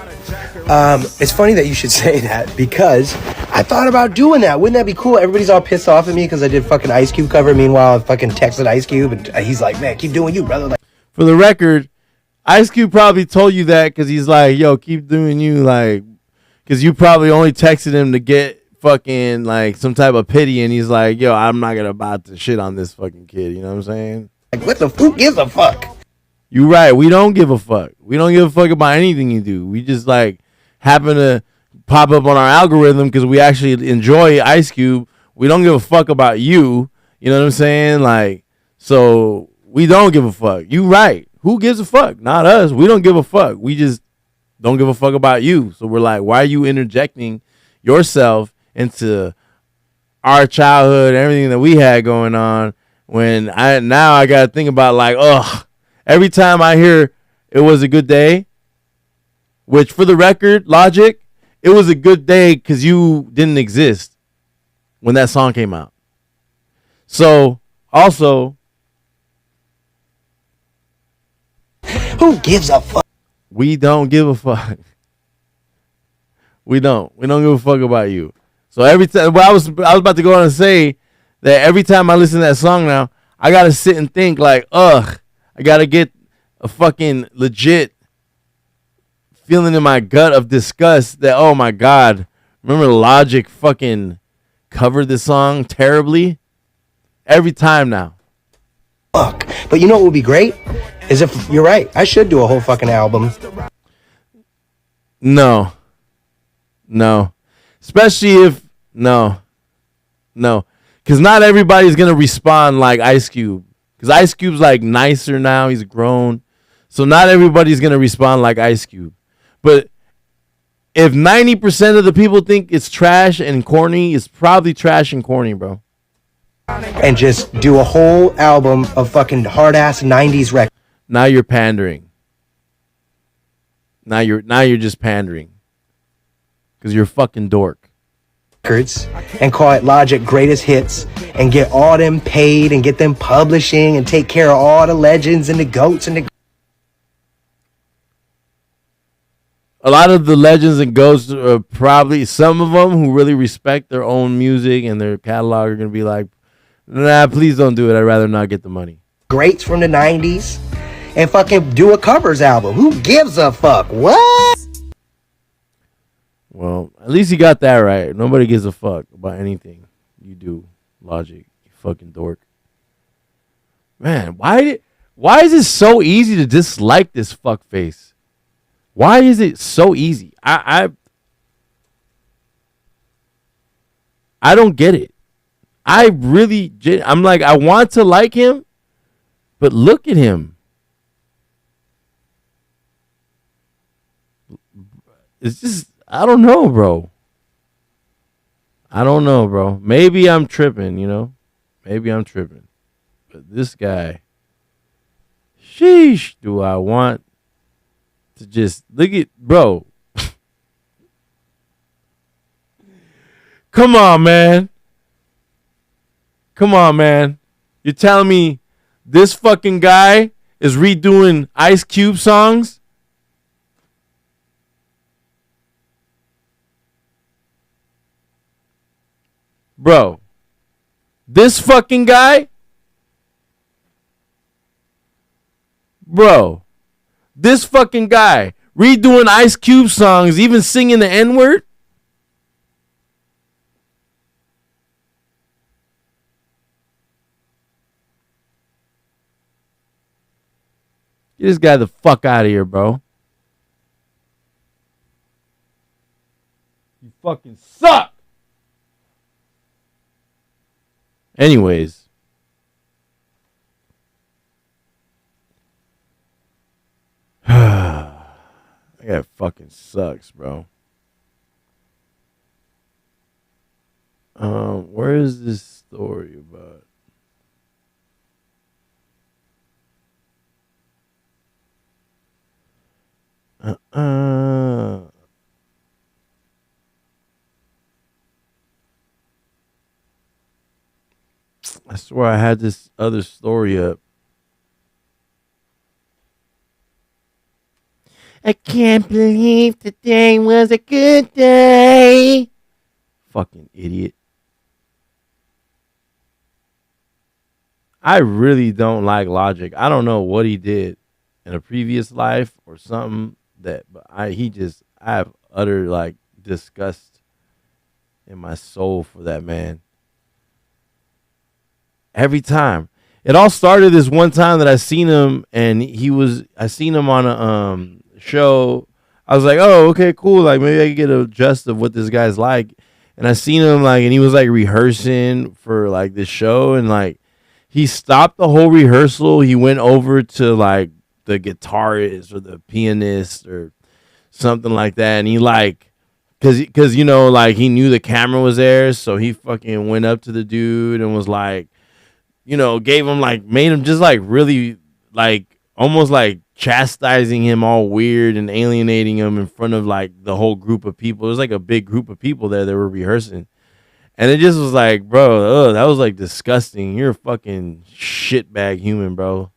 it's funny that you should say that because I thought about doing that. Wouldn't that be cool? Everybody's all pissed off at me because I did fucking Ice Cube cover. Meanwhile, I fucking texted Ice Cube and he's like, man, keep doing you, brother. Like, for the record, Ice Cube probably told you that because he's like, yo, keep doing you, like, because you probably only texted him to get fucking like some type of pity, and he's like, yo, I'm not gonna about to shit on this fucking kid. You know what I'm saying? like what the fuck gives a fuck? You right. We don't give a fuck. We don't give a fuck about anything you do. We just like happen to pop up on our algorithm because we actually enjoy Ice Cube. We don't give a fuck about you. You know what I'm saying? Like, so we don't give a fuck. You right. Who gives a fuck? Not us. We don't give a fuck. We just don't give a fuck about you. So we're like, why are you interjecting yourself into our childhood, everything that we had going on, when I got to think about like, ugh, every time I hear it was a good day, which for the record, Logic, it was a good day because you didn't exist when that song came out. So also, Who gives a fuck? we don't give a fuck. We don't give a fuck about you. So every time, well, I was about to go on and say that every time I listen to that song now, I gotta sit and think like, ugh, I gotta get a fucking legit feeling in my gut of disgust that, oh my God, remember Logic fucking covered this song terribly? Every time now. Fuck. But you know what would be great? Is if you're right. I should do a whole fucking album. No. Especially if, no. Because not everybody's going to respond like Ice Cube. Because Ice Cube's like nicer now. He's grown. So not everybody's going to respond like Ice Cube. But if 90% of the people think it's trash and corny, it's probably trash and corny, bro. And just do a whole album of fucking hard-ass 90s records. Now you're pandering. Now you're just pandering. Because you're a fucking dork. And call it Logic Greatest Hits and get all them paid and get them publishing and take care of all the legends and the goats and the... A lot of the legends and ghosts are probably, some of them who really respect their own music and their catalog are going to be like, nah, please don't do it. I'd rather not get the money. Greats from the 90s and fucking do a covers album. Who gives a fuck? What? Well, at least you got that right. Nobody gives a fuck about anything you do, Logic. You fucking dork. Man, why is it so easy to dislike this fuckface? Why is it so easy? I don't get it. I'm like, I want to like him, but look at him. It's just, I don't know, bro. Maybe I'm tripping, Maybe I'm tripping. But this guy, sheesh, do I want to just look at, bro. Come on, man. You're telling me this fucking guy is redoing Ice Cube songs? Bro, this fucking guy? Bro, this fucking guy redoing Ice Cube songs, even singing the N-word? Get this guy the fuck out of here, bro. You fucking suck. Anyways. That guy fucking sucks, bro. Where is this story about? I swear I had this other story up. I can't believe today was a good day. Fucking idiot. I really don't like Logic. I don't know what he did in a previous life or something but I have utter like disgust in my soul for that man. Every time. It all started this one time that I seen him and I seen him on a show. I was like, oh, okay, cool. Like maybe I could get a gist of what this guy's like. And I seen him like, and he was like rehearsing for like this show, and like he stopped the whole rehearsal. He went over to like the guitarist or the pianist or something like that, and he like, cause like he knew the camera was there, so he fucking went up to the dude and was like, gave him like, made him just like really like almost like chastising him all weird and alienating him in front of like the whole group of people. It was like a big group of people there that were rehearsing. And it just was like, bro, that was like disgusting. You're a fucking shitbag human, bro.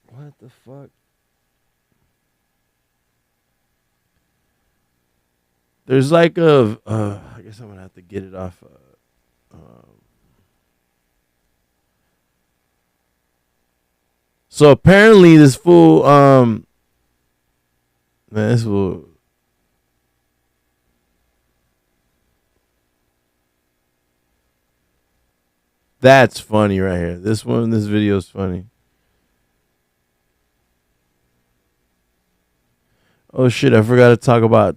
What the fuck? There's like I guess I'm gonna have to get it off. So apparently this fool, man, this fool. That's funny right here. This video is funny. Oh shit, I forgot to talk about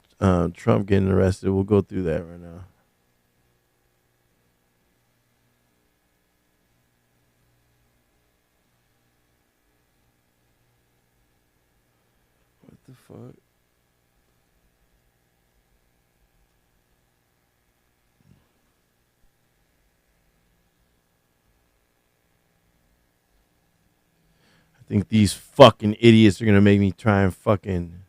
Trump getting arrested. We'll go through that right now. What the fuck? I think these fucking idiots are gonna make me try and fucking.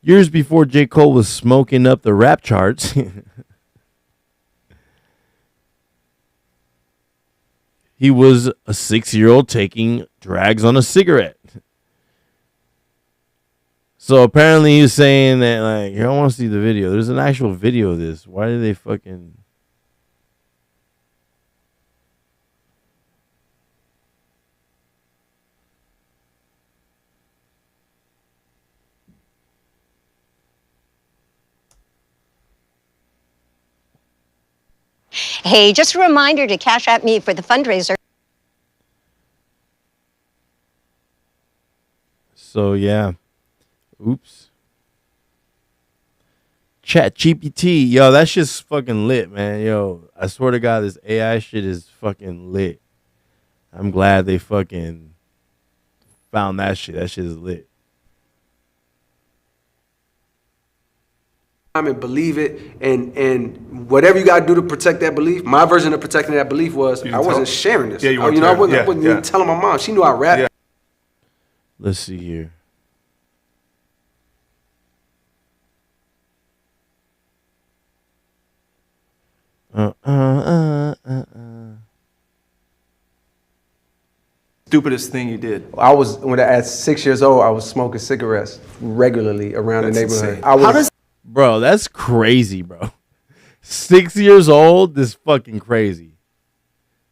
Years before J. Cole was smoking up the rap charts, he was a 6-year-old taking drags on a cigarette. So apparently he's saying that, like, I want to see the video. There's an actual video of this. Why did they fucking... Hey, just a reminder to cash at me for the fundraiser. So yeah. Oops. Chat GPT. Yo, that shit's fucking lit, man. Yo, I swear to God, this AI shit is fucking lit. I'm glad they fucking found that shit. That shit is lit. And believe it, and whatever you gotta do to protect that belief. My version of protecting that belief was I wasn't sharing this. Yeah, you I weren't wasn't even telling my mom. She knew I rap. Yeah. Let's see here. Stupidest thing you did. I was at 6 years old. I was smoking cigarettes regularly around the neighborhood. Insane. Bro, that's crazy, bro. 6 years old, this fucking crazy.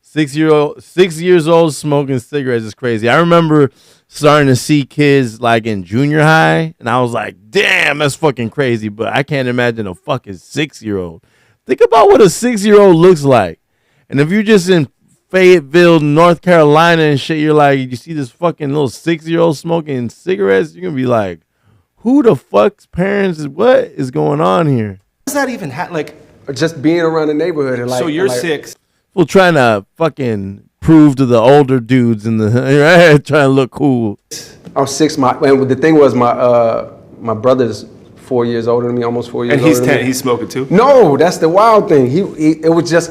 6 years old smoking cigarettes is crazy. I remember starting to see kids like in junior high, and I was like, damn, that's fucking crazy. But I can't imagine a fucking 6-year-old. Think about what a 6-year-old looks like. And if you're just in Fayetteville, North Carolina and shit, you're like, you see this fucking little 6-year-old smoking cigarettes, you're gonna be like, who the fuck's parents? What is going on here? Does that even just being around the neighborhood and like. So you're like, 6. Well, trying to fucking prove to the older dudes in the trying to look cool. I'm 6. And the thing was, my brother's 4 years older than me, almost 4 years. And he's older than 10. me. He's smoking too. No, that's the wild thing. It was just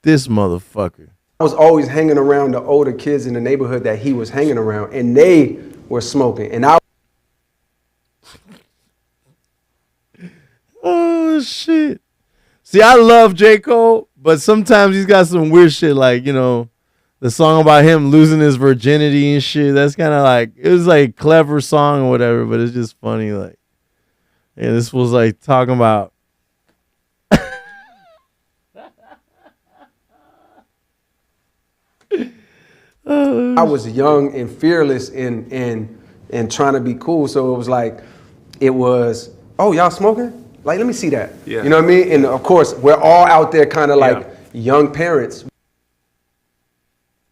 This motherfucker. I was always hanging around the older kids in the neighborhood that he was hanging around, and they were smoking, and I. Oh shit. See, I love J. Cole, but sometimes he's got some weird shit, like, you know, the song about him losing his virginity and shit. That's kind of like, it was like a clever song or whatever, but it's just funny. Like, yeah, this was like talking about. I was young and fearless and trying to be cool, so it was like, oh, y'all smoking? Like, let me see that. Yeah. You know what I mean? And of course, we're all out there kind of like young parents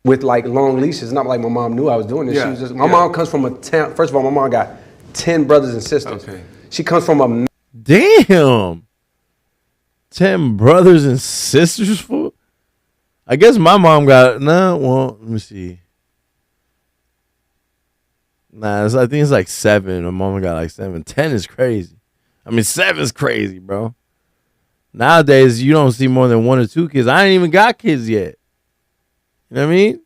with like long leashes. Not like my mom knew I was doing this. Yeah. She was just, my mom comes from a town. First of all, my mom got 10 brothers and sisters. Okay. She comes from a. Damn. 10 brothers and sisters for? I guess my mom got, well, let me see. I think it's like 7. My mom got like 7. 10 is crazy. I mean, 7 is crazy, bro. Nowadays, you don't see more than 1 or 2 kids. I ain't even got kids yet. You know what I mean?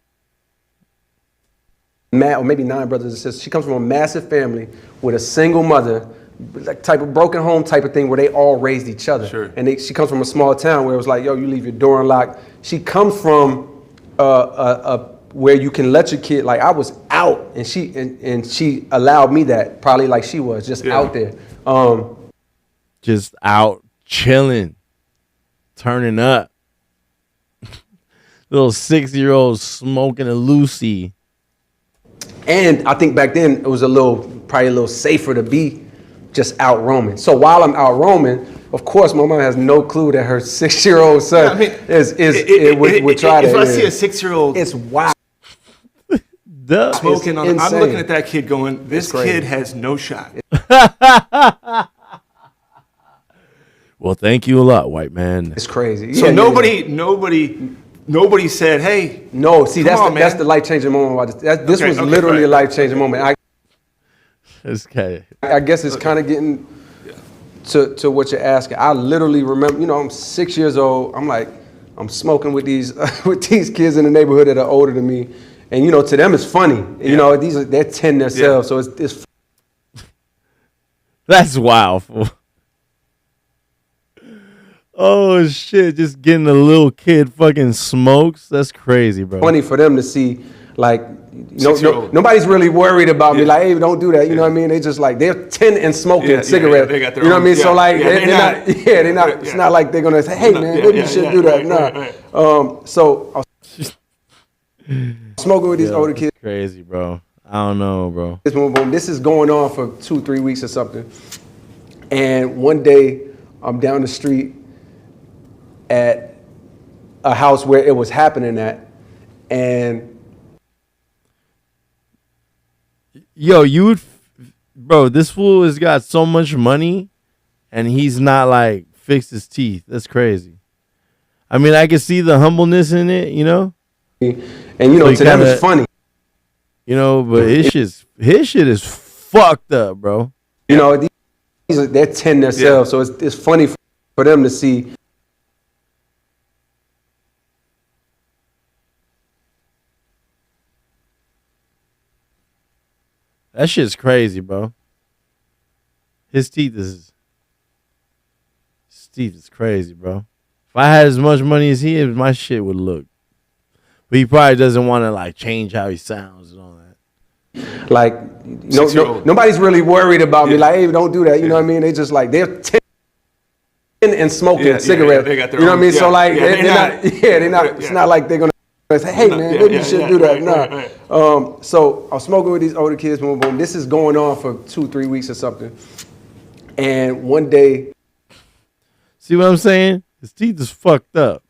Or maybe 9 brothers and sisters. She comes from a massive family with a single mother, like type of broken home type of thing where they all raised each other. Sure. And she comes from a small town where it was like, yo, you leave your door unlocked. She comes from where you can let your kid, like I was out, and she allowed me that, probably like she was, just out there. Just out chilling, turning up. Little 6-year-old smoking a loosie. And I think back then it was probably a little safer to be just out roaming. So while I'm out roaming, of course, my mom has no clue that her 6-year-old son would try to. If I see a 6-year-old, it's wild. Smoking on. I'm looking at that kid going, this kid has no shot. Well, thank you a lot, white man. It's crazy. So nobody said, hey. No, see, that's the life-changing moment. This was literally a life-changing moment. I guess it's kind of getting to what you're asking. I literally remember, I'm 6 years old. I'm smoking with these kids in the neighborhood that are older than me, and to them it's funny. Yeah. They're 10 themselves, so it's. That's wild. Fool. Oh shit! Just getting a little kid fucking smokes. That's crazy, bro. Funny for them to see, like, nobody's really worried about me. Like, hey, don't do that. You know what I mean? They just like they're 10 and smoking cigarettes. They got their you know own, what I mean? So like, they're not. It's not like they're gonna say, hey man, maybe you should do that. Nah. So I was smoking with these older kids. Crazy, bro. I don't know, bro. This is going on for 2-3 weeks or something. And one day, I'm down the street at a house where it was happening at, and Yo, bro, this fool has got so much money and he's not like fixed his teeth. That's crazy. I mean, I can see the humbleness in it, you know? And you know, So to them it's funny. You know, but his shit is fucked up, bro. You know, they're 10 themselves, so it's funny for them to see. That shit's crazy, bro. His teeth is crazy, bro. If I had as much money as he is, my shit would look. But he probably doesn't want to like change how he sounds and all that. Like, nobody's really worried about me. Like, hey, don't do that. You know what I mean? They just like, they're 10 and smoking cigarettes. They got their you know own, what I mean? So like, they're not. It's not like they're gonna say, hey man, maybe you should do that. Nah. So I was smoking with these older kids. Boom, boom. This is going on for 2-3 weeks or something. And one day, see what I'm saying? His teeth is fucked up.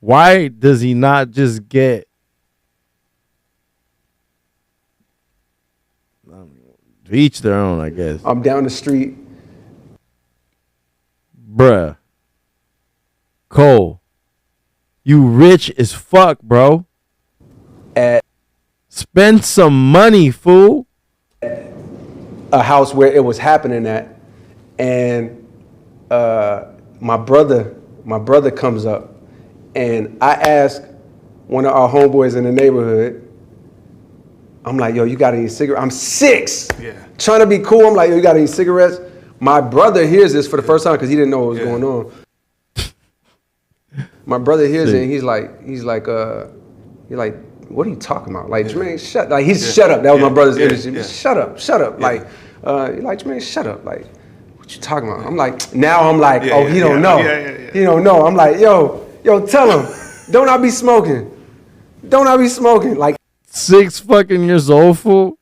Why does he not just get to each their own, I guess. I'm down the street. Bruh. Cole. You rich as fuck, bro. Spend some money, fool. A house where it was happening at, and my brother comes up, and I ask one of our homeboys in the neighborhood, I'm like, yo, you got any cigarettes? I'm 6, trying to be cool. I'm like, yo, you got any cigarettes? My brother hears this for the first time because he didn't know what was going on. My brother hears it, and he's like, what are you talking about? Like, Jermaine, shut. Like, he's shut up. That was my brother's energy. Shut up. Like, like, Jermaine, shut up. Like, what you talking about? I'm like, now I'm like, oh, he don't know. He don't know. I'm like, yo, tell him, don't I be smoking? Don't I be smoking? Like, 6 fucking years old, fool.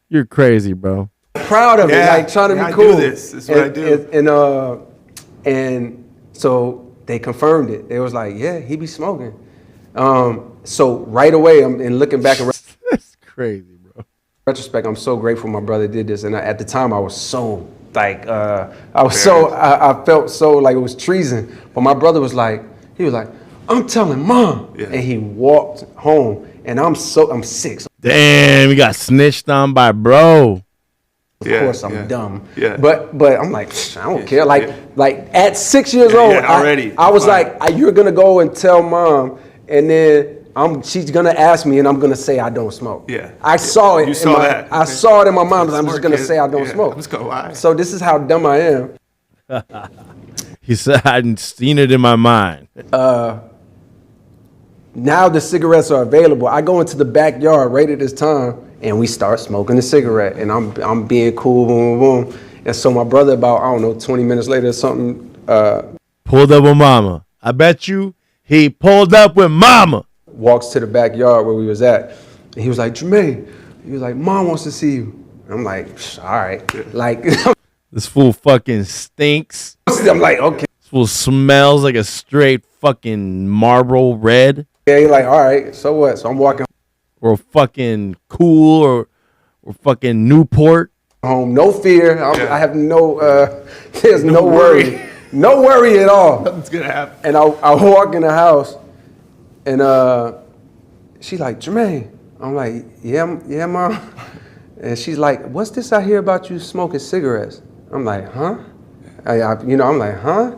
You're crazy, bro. Proud of it, like trying to be cool. This is what I do. And so they confirmed it. They was like, yeah, he be smoking. So right away, I'm looking back around. That's crazy, bro. Retrospect, I'm so grateful my brother did this, and at the time I was so like, I felt so like it was treason. But my brother was like, I'm telling mom, and he walked home, and I'm 6. Damn, you got snitched on by bro. Of course, I'm dumb. But I'm like, I don't care. Like at 6 years old, I was like, you're gonna go and tell mom, and then she's gonna ask me, and I'm gonna say I don't smoke. I saw it. You saw that. I saw it in my mind. I'm just gonna say I don't smoke. Let's go. All right. So this is how dumb I am. He said, I'd seen it in my mind. Now the cigarettes are available. I go into the backyard right at this time, and we start smoking the cigarette, and I'm being cool, boom, boom, boom. And so my brother, about, I don't know, 20 minutes later or something, pulled up with mama. I bet you he pulled up with mama. Walks to the backyard where we was at. And he was like, Jermaine, he was like, mom wants to see you. And I'm like, all right. Like, this fool fucking stinks. I'm like, okay. This fool smells like a straight fucking Marlboro Red. Yeah, he's like, all right, so what? So I'm walking or fucking Cool or fucking Newport. Home, no fear. I have no, there's no worry. No worry at all. Nothing's gonna happen. And I walk in the house, and she's like, Jermaine. I'm like, yeah, mom. And she's like, what's this I hear about you smoking cigarettes? I'm like, huh? I'm like, huh?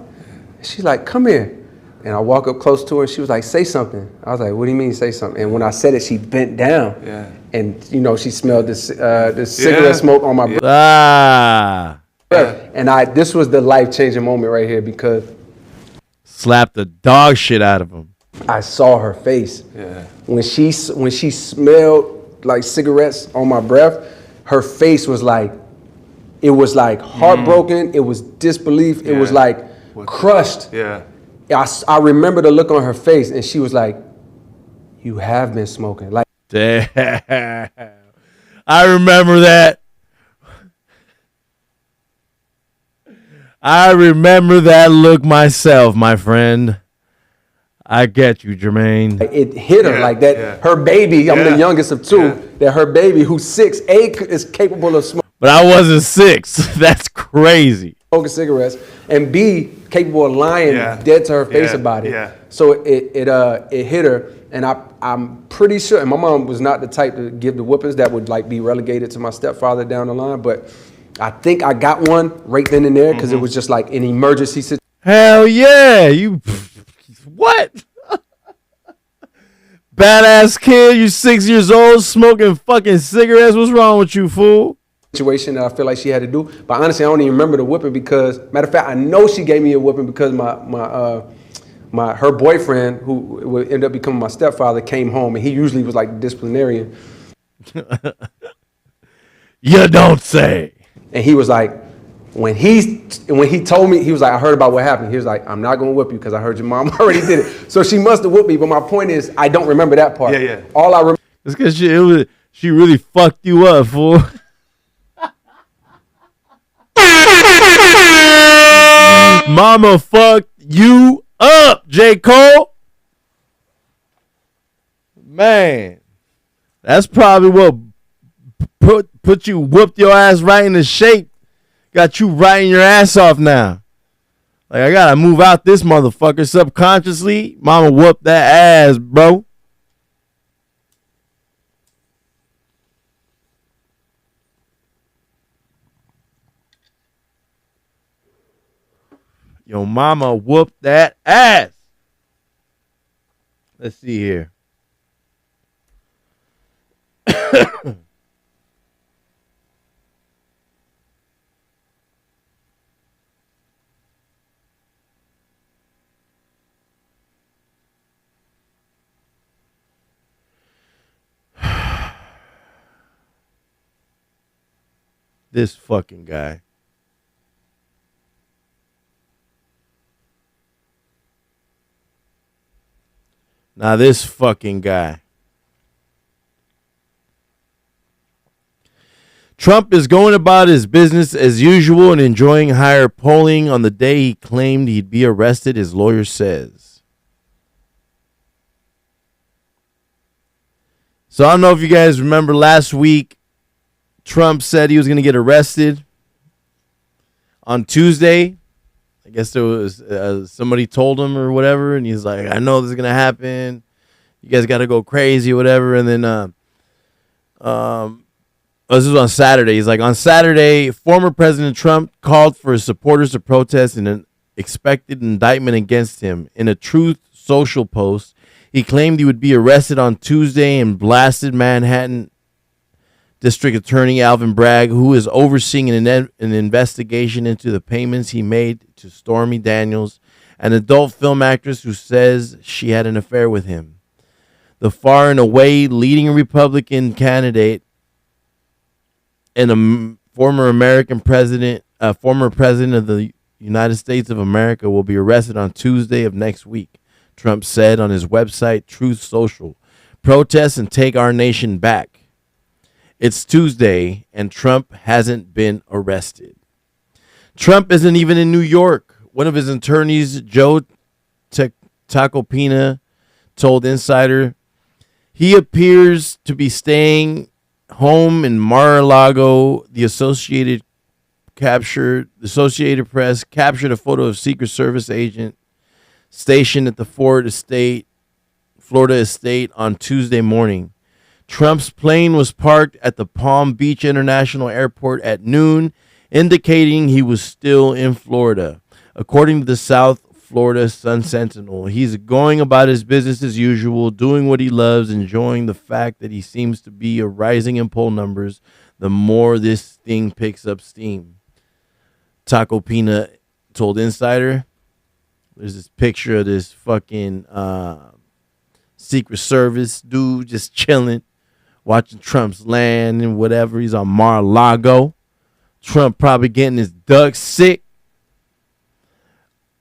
And she's like, come here. And I walk up close to her, and she was like, say something. I was like, what do you mean say something? And when I said it, she bent down. And, she smelled this cigarette smoke on my breath. And this was the life-changing moment right here, because slapped the dog shit out of him. I saw her face. When she smelled like cigarettes on my breath, her face was like, it was like heartbroken. It was disbelief. It was like crushed. I remember the look on her face, and she was like, you have been smoking. Like, damn. I remember that. I remember that look myself, my friend. I get you, Jermaine. It hit her like that. Yeah. Her baby, I'm the youngest of two, Yeah. that her baby, who's 6, is capable of But I wasn't 6. That's crazy. smoking cigarettes, and B, capable of lying dead to her face about it. Yeah. So it hit her, and I'm pretty sure, and my mom was not the type to give the whippings that would like be relegated to my stepfather down the line, but I think I got one right then and there because it was just like an emergency situation. Hell yeah. You what? Badass kid, you 6 years old, smoking fucking cigarettes. What's wrong with you, fool? Situation that I feel like she had to do, but honestly, I don't even remember the whipping because, matter of fact, I know she gave me a whipping because her boyfriend, who would end up becoming my stepfather, came home, and he usually was like the disciplinarian. You don't say. And he was like, when he told me, he was like, I heard about what happened. He was like, I'm not gonna whip you because I heard your mom already did it. So she must have whipped me. But my point is, I don't remember that part. Yeah. All I remember. It's because she really fucked you up, fool. Mama fucked you up, J. Cole. Man, that's probably what put you, whooped your ass right into shape. Got you writing your ass off now. Like, I gotta move out this motherfucker subconsciously. Mama whooped that ass, bro. Yo, mama whooped that ass. Let's see here. This fucking guy. Now this fucking guy. Trump is going about his business as usual and enjoying higher polling on the day he claimed he'd be arrested, his lawyer says. So I don't know if you guys remember last week, Trump said he was going to get arrested on Tuesday. I guess there was somebody told him or whatever, and he's like, I know this is going to happen. You guys got to go crazy or whatever. And then this was on Saturday. He's like, on Saturday, former President Trump called for his supporters to protest in an expected indictment against him. In a Truth Social post, he claimed he would be arrested on Tuesday and blasted Manhattan District Attorney Alvin Bragg, who is overseeing an investigation into the payments he made to Stormy Daniels, an adult film actress who says she had an affair with him. The far and away leading Republican candidate and a former president of the United States of America will be arrested on Tuesday of next week, Trump said on his website, Truth Social. Protest and take our nation back. It's Tuesday, and Trump hasn't been arrested. Trump isn't even in New York. One of his attorneys, Joe Tacopina, told Insider he appears to be staying home in Mar-a-Lago. The Associated Press captured a photo of Secret Service agent stationed at the Florida estate on Tuesday morning. Trump's plane was parked at the Palm Beach International Airport at noon, indicating he was still in Florida. According to the South Florida Sun Sentinel, he's going about his business as usual, doing what he loves, enjoying the fact that he seems to be rising in poll numbers the more this thing picks up steam. Tacopina told Insider. There's this picture of this fucking Secret Service dude just chilling, watching Trump's land and whatever. He's on Mar-a-Lago. Trump probably getting his ducks sick.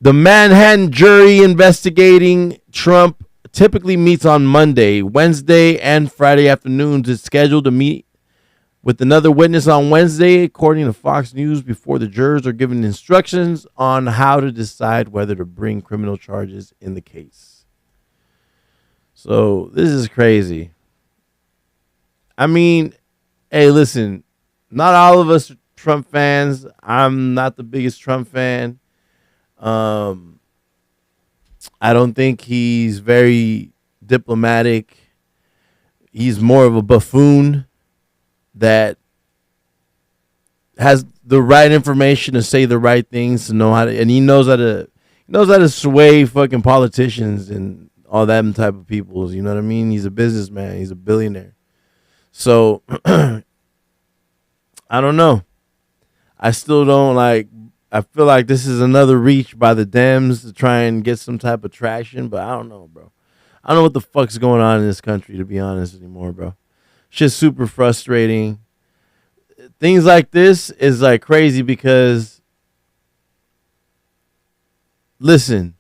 The Manhattan jury investigating Trump typically meets on Monday, Wednesday, and Friday afternoons. It's scheduled to meet with another witness on Wednesday, according to Fox News, before the jurors are given instructions on how to decide whether to bring criminal charges in the case. So this is crazy. I mean, hey, listen, not all of us are Trump fans. I'm not the biggest Trump fan. I don't think he's very diplomatic. He's more of a buffoon that has the right information to say the right things, to know how to, and he knows how to sway fucking politicians and all that type of people. You know what I mean? He's a businessman. He's a billionaire. So I don't know. I still don't like. I feel like this is another reach by the Dems to try and get some type of traction, but I don't know, bro. I don't know what the fuck's going on in this country, to be honest, anymore, bro. Shit's super frustrating. Things like this is like crazy because, listen,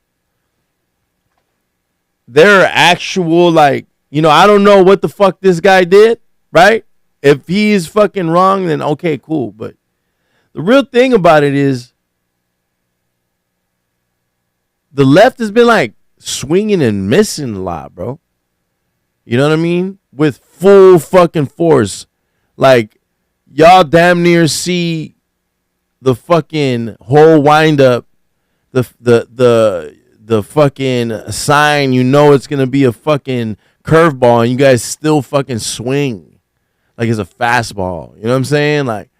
there are actual, like, you know, I don't know what the fuck this guy did, right? If he's fucking wrong, then okay, cool. But the real thing about it is the left has been like swinging and missing a lot, bro. You know what I mean? With full fucking force. Like, y'all damn near see the fucking whole wind up, the fucking sign, you know it's gonna be a fucking curveball, and you guys still fucking swing like it's a fastball. You know what I'm saying? Like,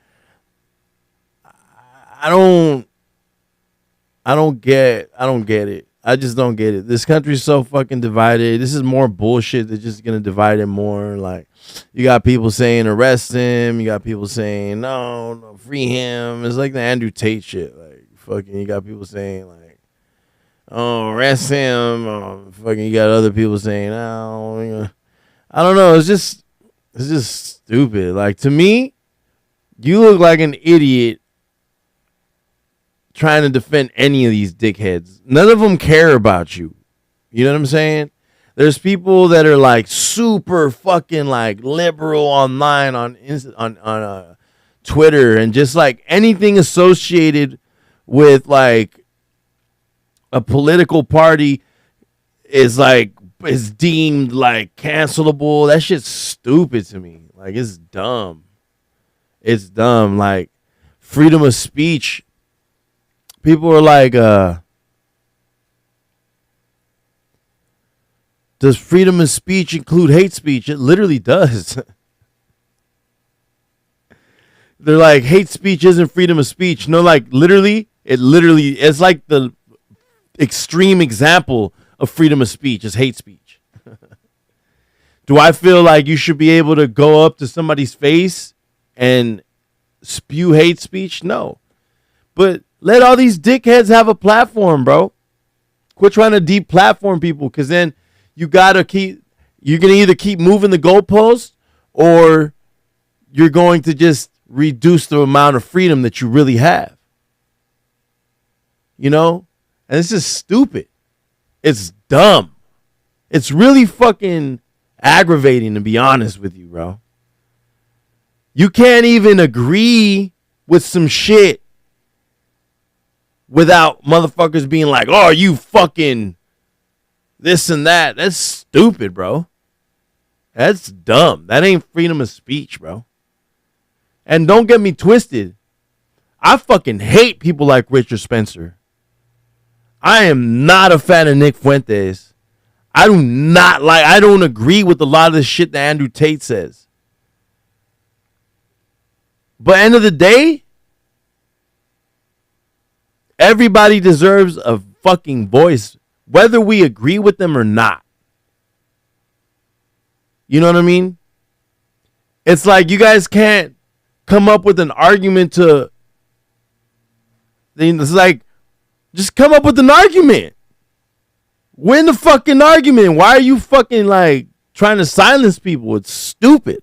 I don't get it. I just don't get it. This country's so fucking divided. This is more bullshit that's just gonna divide it more. Like, you got people saying arrest him. You got people saying no, free him. It's like the Andrew Tate shit. Like, fucking, you got people saying like, oh, arrest him. Fucking, you got other people saying, oh, I don't know. It's just stupid. Like, to me, you look like an idiot trying to defend any of these dickheads. None of them care about you. You know what I'm saying? There's people that are like super fucking like liberal online on Twitter, and just like anything associated with like a political party is deemed like cancelable. That shit's stupid to me. Like, it's dumb. It's dumb. Like, freedom of speech. People are like, does freedom of speech include hate speech? It literally does. They're like, hate speech isn't freedom of speech. No, like, it's like the extreme example of freedom of speech is hate speech. Do I feel like you should be able to go up to somebody's face and spew hate speech? No. But let all these dickheads have a platform, bro. Quit trying to de-platform people, because then you're going to either keep moving the goalposts, or you're going to just reduce the amount of freedom that you really have. You know? And it's just stupid. It's dumb. It's really fucking aggravating, to be honest with you, bro. You can't even agree with some shit without motherfuckers being like, oh, you fucking this and that. That's stupid, bro. That's dumb. That ain't freedom of speech, bro. And don't get me twisted. I fucking hate people like Richard Spencer. I am not a fan of Nick Fuentes. I don't agree with a lot of the shit that Andrew Tate says. But end of the day, everybody deserves a fucking voice, whether we agree with them or not. You know what I mean? It's like you guys can't come up with an argument to... It's like, just come up with an argument. Win the fucking argument. Why are you fucking like trying to silence people? It's stupid.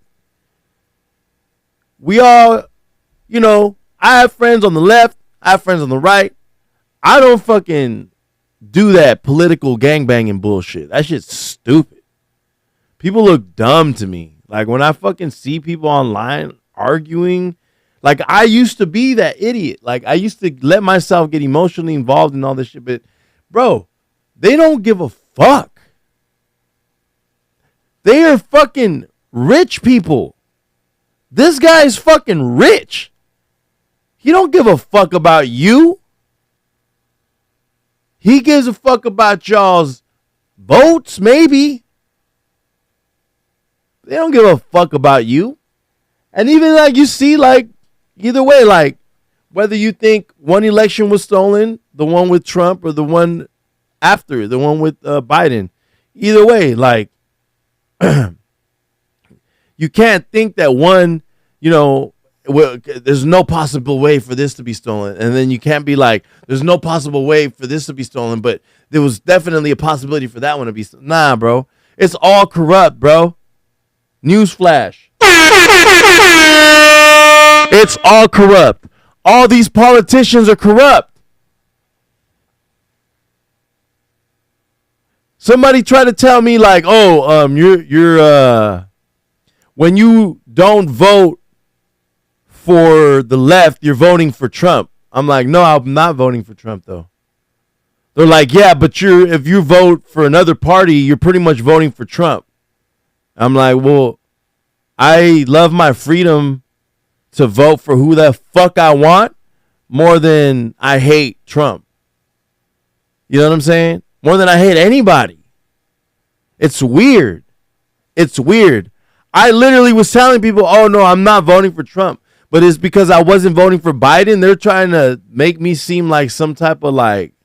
We all, you know, I have friends on the left. I have friends on the right. I don't fucking do that political gangbanging bullshit. That shit's stupid. People look dumb to me. Like, when I fucking see people online arguing, like, I used to be that idiot. Like, I used to let myself get emotionally involved in all this shit. But, bro, they don't give a fuck. They are fucking rich people. This guy's fucking rich. He don't give a fuck about you. He gives a fuck about y'all's votes, maybe. They don't give a fuck about you. And even like you see, like, either way, like, whether you think one election was stolen, the one with Trump, or the one after, the one with Biden, either way, like, you can't think that one, you know, well, there's no possible way for this to be stolen. And then you can't be like, there's no possible way for this to be stolen, but there was definitely a possibility for that one to be stolen. Nah, bro. It's all corrupt, bro. Newsflash. It's all corrupt. All these politicians are corrupt. Somebody try to tell me like, oh, you're when you don't vote for the left, you're voting for Trump. I'm like, no, I'm not voting for Trump though. They're like, yeah, but if you vote for another party, you're pretty much voting for Trump. I'm like, well, I love my freedom to vote for who the fuck I want more than I hate Trump. You know what I'm saying? More than I hate anybody. It's weird. It's weird. I literally was telling people, oh no, I'm not voting for Trump. But it's because I wasn't voting for Biden. They're trying to make me seem like some type of like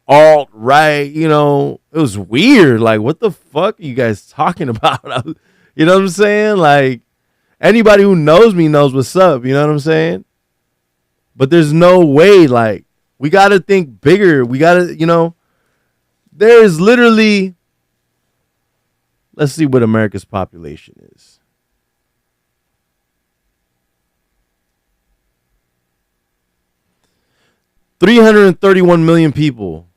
alt-right, you know. It was weird. Like, what the fuck are you guys talking about? You know what I'm saying? Like, anybody who knows me knows what's up. You know what I'm saying? But there's no way. Like, we got to think bigger. We got to, you know, there is literally, let's see what America's population is. $331 million people.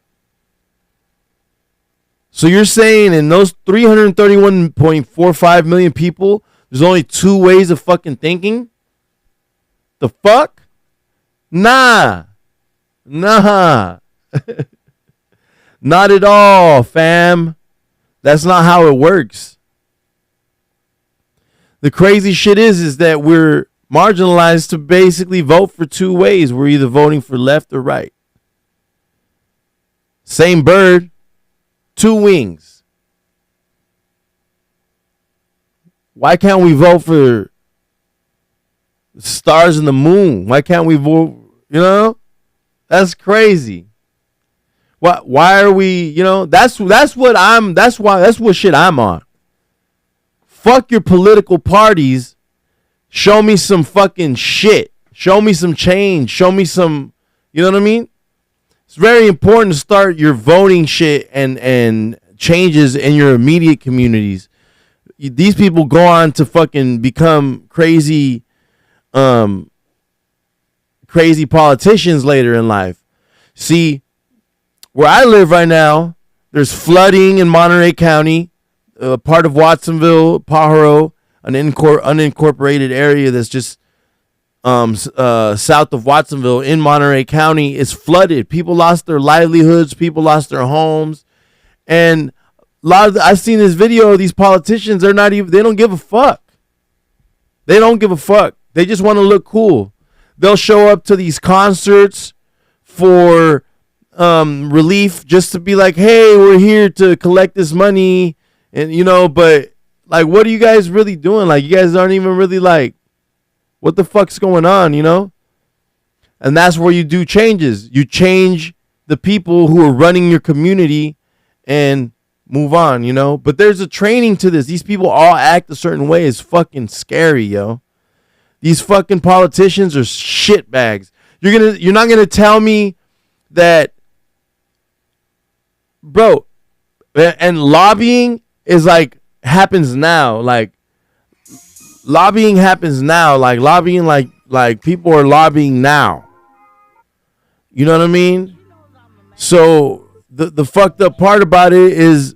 So you're saying in those 331.45 million people, there's only two ways of fucking thinking? The fuck? Nah. Not at all, fam. That's not how it works. The crazy shit is that we're marginalized to basically vote for two ways. We're either voting for left or right. Same bird, two wings. Why can't we vote for stars and the moon? Why can't we vote, you know? That's crazy. Why are we, you know, that's what shit I'm on. Fuck your political parties. Show me some fucking shit. Show me some change. Show me some, you know what I mean? It's very important to start your voting shit and changes in your immediate communities. These people go on to fucking become crazy politicians later in life. See, where I live right now, there's flooding in Monterey County, part of Watsonville, Pajaro, an unincorporated area that's just south of Watsonville in Monterey County is flooded. People lost their livelihoods. People lost their homes. And I've seen this video of these politicians. They don't give a fuck. They don't give a fuck. They just want to look cool. They'll show up to these concerts for relief just to be like, hey, we're here to collect this money. And, you know, but like, what are you guys really doing? Like, you guys aren't even really like, what the fuck's going on, you know? And that's where you do changes. You change the people who are running your community and move on, you know? But there's a training to this. These people all act a certain way. It's fucking scary, yo. These fucking politicians are shitbags. You're not gonna tell me that, bro, and lobbying is like happens now. Like lobbying happens now. Like lobbying, like people are lobbying now. You know what I mean? So the fucked up part about it is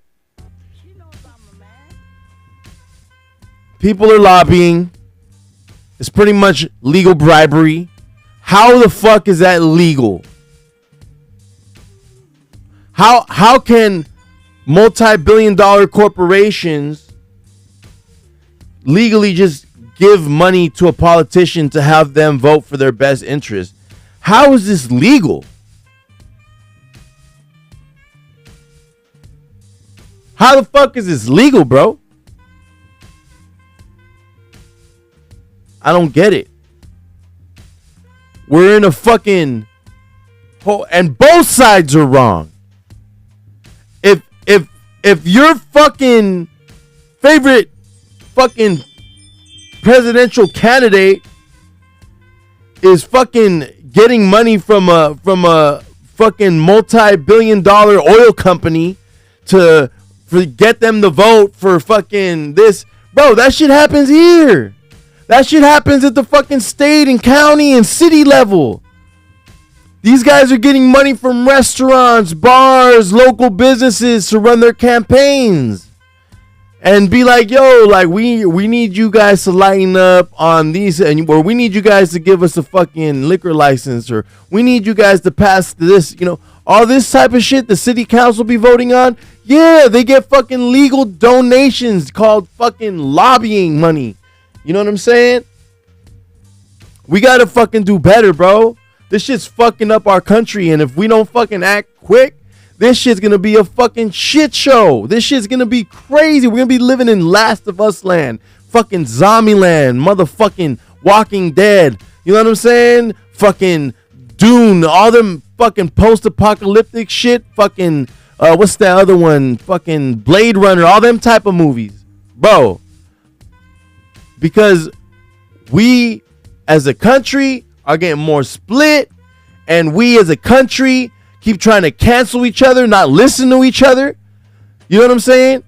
people are lobbying. It's pretty much legal bribery. How the fuck is that legal? How can multi-billion-dollar corporations legally just give money to a politician to have them vote for their best interest. How is this legal? How the fuck is this legal, bro? I don't get it. We're in a fucking hole, and both sides are wrong. If your fucking favorite fucking presidential candidate is fucking getting money from a fucking multi-billion-dollar oil company to get them to vote for fucking this, bro, that shit happens here. That shit happens at the fucking state and county and city level. These guys are getting money from restaurants, bars, local businesses to run their campaigns. And be like, yo, like we need you guys to lighten up on these, or we need you guys to give us a fucking liquor license, or we need you guys to pass this, all this type of shit the city council be voting on. Yeah, they get fucking legal donations called fucking lobbying money. You know what I'm saying? We gotta fucking do better, bro. This shit's fucking up our country, and if we don't fucking act quick, this shit's gonna be a fucking shit show. This shit's gonna be crazy. We're gonna be living in Last of Us land, fucking zombie land, motherfucking Walking Dead. You know what I'm saying? Fucking Dune, all them fucking post-apocalyptic shit. Fucking what's that other one? Fucking Blade Runner, all them type of movies, bro. Because we as a country are getting more split, and we as a country keep trying to cancel each other, not listen to each other. You know what I'm saying?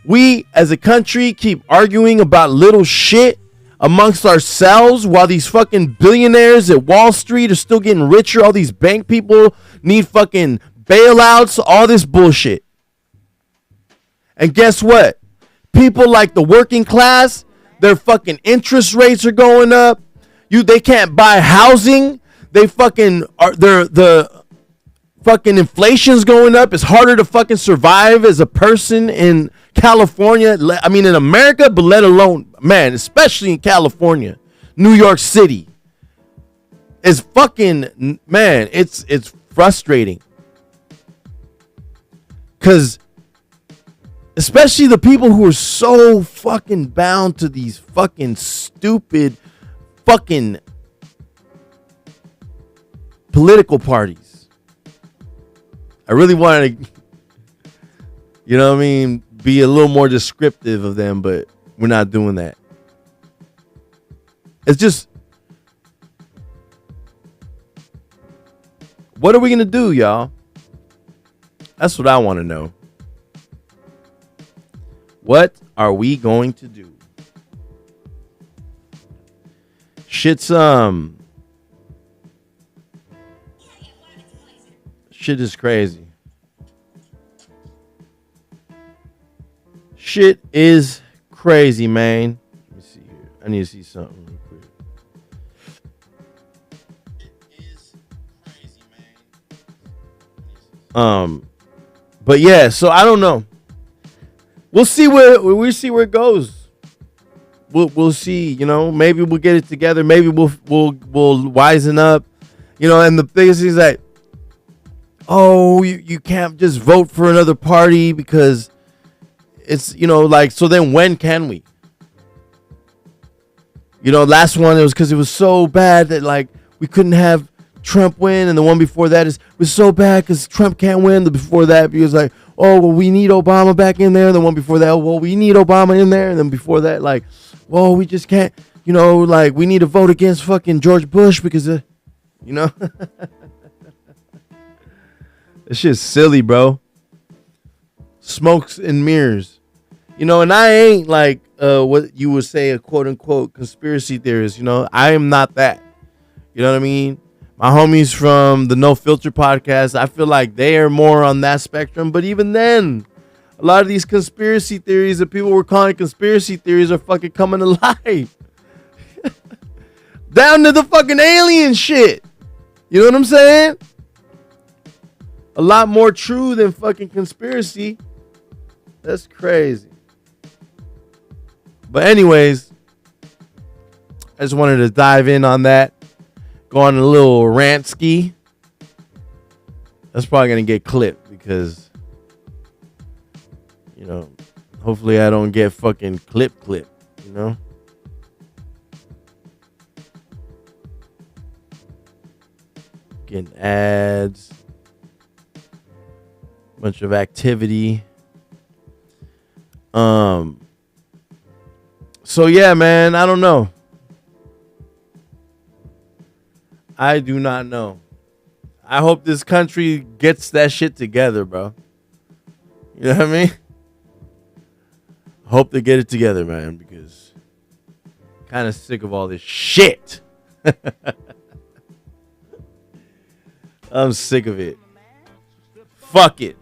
We as a country keep arguing about little shit amongst ourselves while these fucking billionaires at Wall Street are still getting richer. All these bank people need fucking bailouts, all this bullshit. And guess what? People like the working class, their fucking interest rates are going up. They can't buy housing. They fucking are the fucking inflation's going up. It's harder to fucking survive as a person in California. I mean, in America, but let alone, man, especially in California, New York City. It's fucking, man, it's frustrating. Because especially the people who are so fucking bound to these fucking stupid fucking political parties. I really wanted to, you know what I mean, be a little more descriptive of them, but we're not doing that. It's just, what are we going to do, y'all? That's what I want to know. What are we going to do? Shit is crazy. Shit is crazy, man. Let me see here. I need to see something real quick. It is crazy, man. But yeah, so I don't know. We'll see where it goes. We'll see, you know, maybe we'll get it together. Maybe we'll wisen up, you know, and the biggest thing is that, oh, you can't just vote for another party because it's, you know, like, so then when can we? You know, last one, it was because it was so bad that, like, we couldn't have Trump win, and the one before that was so bad because Trump can't win. The before that, because like, oh, well, we need Obama back in there. The one before that, well, we need Obama in there. And then before that, like, well, we just can't, you know, like, we need to vote against fucking George Bush because, you know. This shit's silly, bro. Smokes and mirrors. You know, and I ain't like what you would say a quote-unquote conspiracy theorist. You know, I am not that. You know what I mean? My homies from the No Filter podcast, I feel like they are more on that spectrum. But even then, a lot of these conspiracy theories that people were calling conspiracy theories are fucking coming to life. Down to the fucking alien shit. You know what I'm saying? A lot more true than fucking conspiracy. That's crazy. But anyways, I just wanted to dive in on that. Go on a little rant ski. That's probably going to get clipped because, you know, hopefully I don't get fucking clip, you know? Getting ads. Bunch of activity. So yeah, man, I don't know. I do not know. I hope this country gets that shit together, bro. You know what I mean? Hope they get it together, man, because I'm kind of sick of all this shit. I'm sick of it. Fuck it.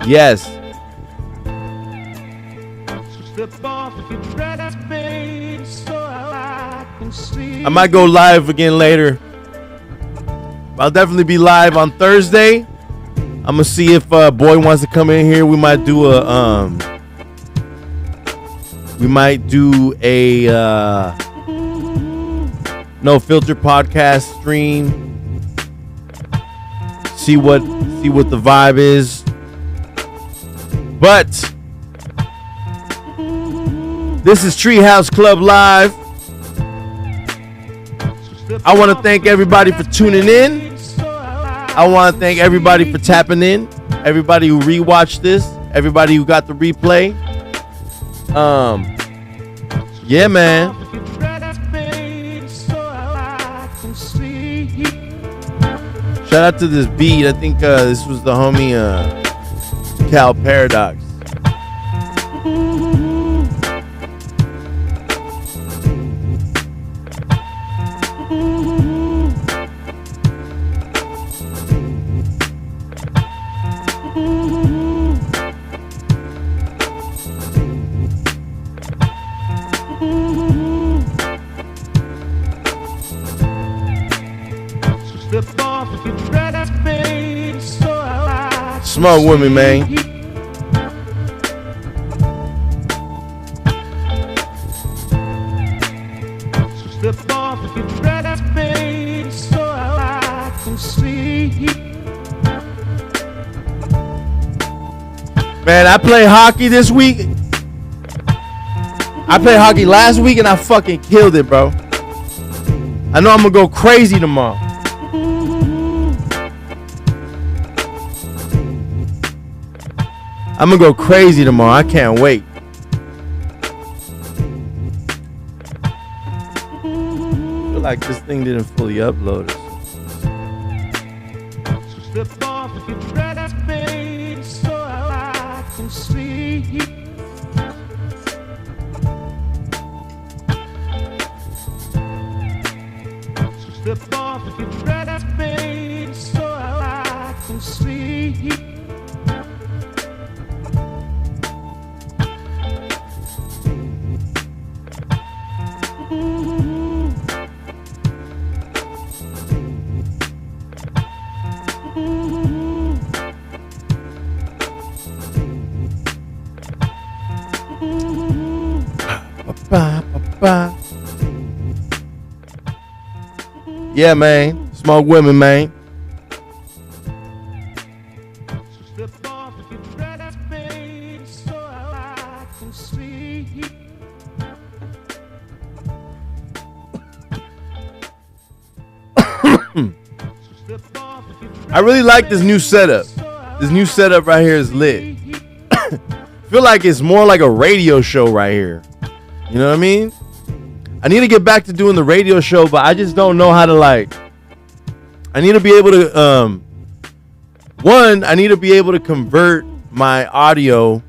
Yes. I might go live again later. I'll definitely be live on Thursday. I'm gonna see if Boy wants to come in here. We might do a no filter podcast stream. See what the vibe is. But this is Treehouse Club Live. I want to thank everybody for tuning in. I want to thank everybody for tapping in. Everybody who rewatched this. Everybody who got the replay. Yeah, man. Shout out to this beat. I think this was the homie Cal Paradox. Smoke with me, man. Man, I played hockey this week. I played hockey last week and I fucking killed it, bro. I know I'm gonna go crazy tomorrow. I'm gonna go crazy tomorrow. I can't wait. I feel like this thing didn't fully upload it. Yeah, man. Smoke women, man. I really like this new setup. This new setup right here is lit. Feel like it's more like a radio show right here. You know what I mean? I need to get back to doing the radio show, but I just don't know how to I need to be able to one, I need to be able to convert my audio,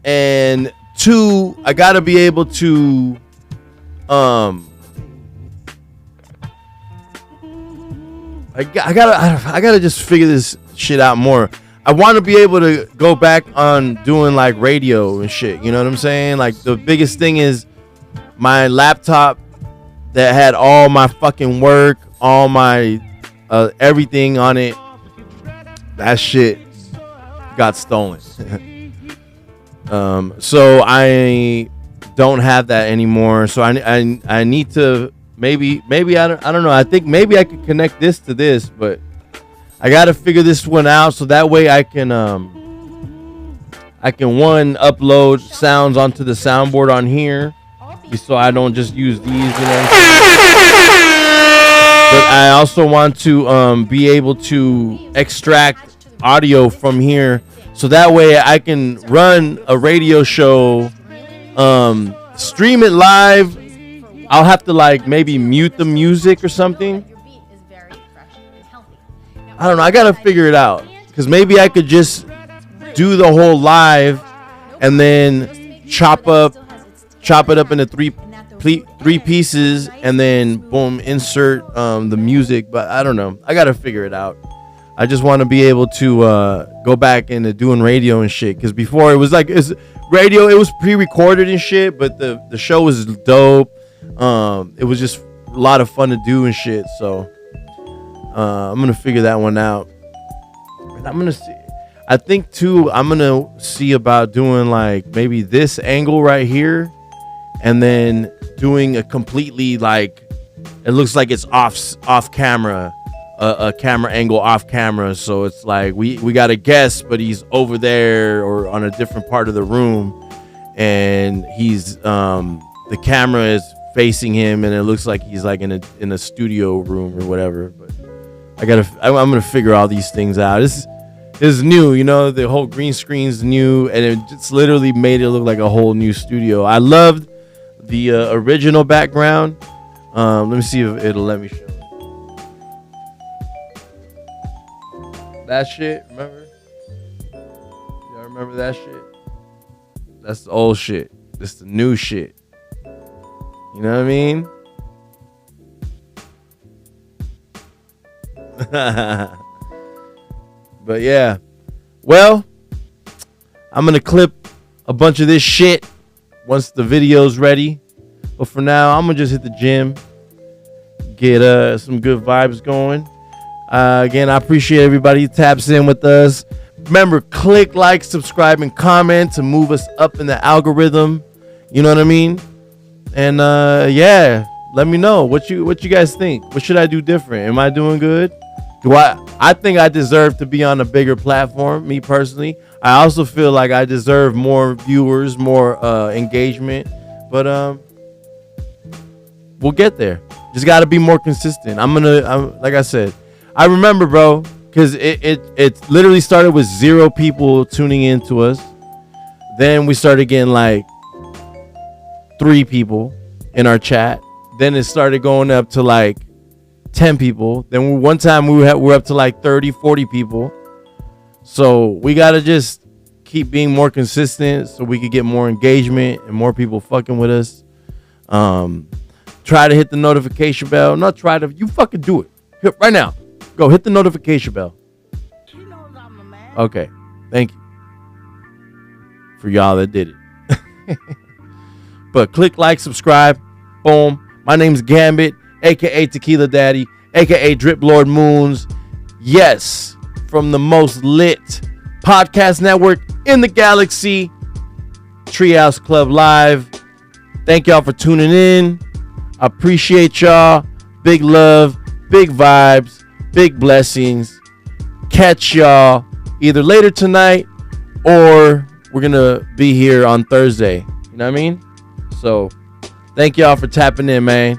and two, I gotta be able to I gotta just figure this shit out more. I want to be able to go back on doing like radio and shit. You know what I'm saying? Like the biggest thing is my laptop that had all my fucking work, all my everything on it. That shit got stolen. So I don't have that anymore. So I need to maybe I don't know. I think maybe I could connect this to this, but I got to figure this one out so that way I can one upload sounds onto the soundboard on here, so I don't just use these, you know. But I also want to be able to extract audio from here, so that way I can run a radio show, stream it live. I'll have to like maybe mute the music or something. I don't know. I gotta figure it out, because maybe I could just do the whole live and then chop it up into three pieces and then boom, insert the music. But I don't know. I gotta figure it out. I just want to be able to go back into doing radio and shit, because before it was like radio. It was pre-recorded and shit, but the show was dope. It was just a lot of fun to do and shit. So I'm gonna figure that one out. And I'm gonna see. I think too, I'm gonna see about doing like maybe this angle right here, and then doing a completely like, it looks like it's off camera, a camera angle off camera. So it's like we got a guest, but he's over there or on a different part of the room, and he's the camera is facing him, and it looks like he's like in a studio room or whatever. But I'm gonna figure all these things out. This is new, you know. The whole green screen's new, and it just literally made it look like a whole new studio. I loved the original background. Let me see if it'll let me show that shit. Remember? Y'all remember that shit? That's the old shit. This the new shit. You know what I mean? But yeah, well, I'm gonna clip a bunch of this shit once the video's ready. But for now, I'm gonna just hit the gym, get some good vibes going. Again, I appreciate everybody who taps in with us. Remember, click like, subscribe, and comment to move us up in the algorithm. You know what I mean? And yeah, let me know what you guys think. What should I do different? Am I doing good? I think I deserve to be on a bigger platform, me personally. I also feel like I deserve more viewers, more engagement. But we'll get there. Just got to be more consistent. I'm like I said, I remember, bro, because it literally started with 0 people tuning in to us. Then we started getting like 3 people in our chat. Then it started going up to like 10 people. Then one time we're up to like 30, 40 people. So we got to just keep being more consistent so we could get more engagement and more people fucking with us. Try to hit the notification bell. You fucking do it. Here, right now. Go hit the notification bell. Okay. Thank you for y'all that did it. But click like, subscribe. Boom. My name's Gambit, a.k.a. Tequila Daddy, a.k.a. Drip Lord Moons. Yes, from the most lit podcast network in the galaxy, Treehouse Club Live. Thank y'all for tuning in. I appreciate y'all. Big love, big vibes, big blessings. Catch y'all either later tonight or we're going to be here on Thursday. You know what I mean? So thank y'all for tapping in, man.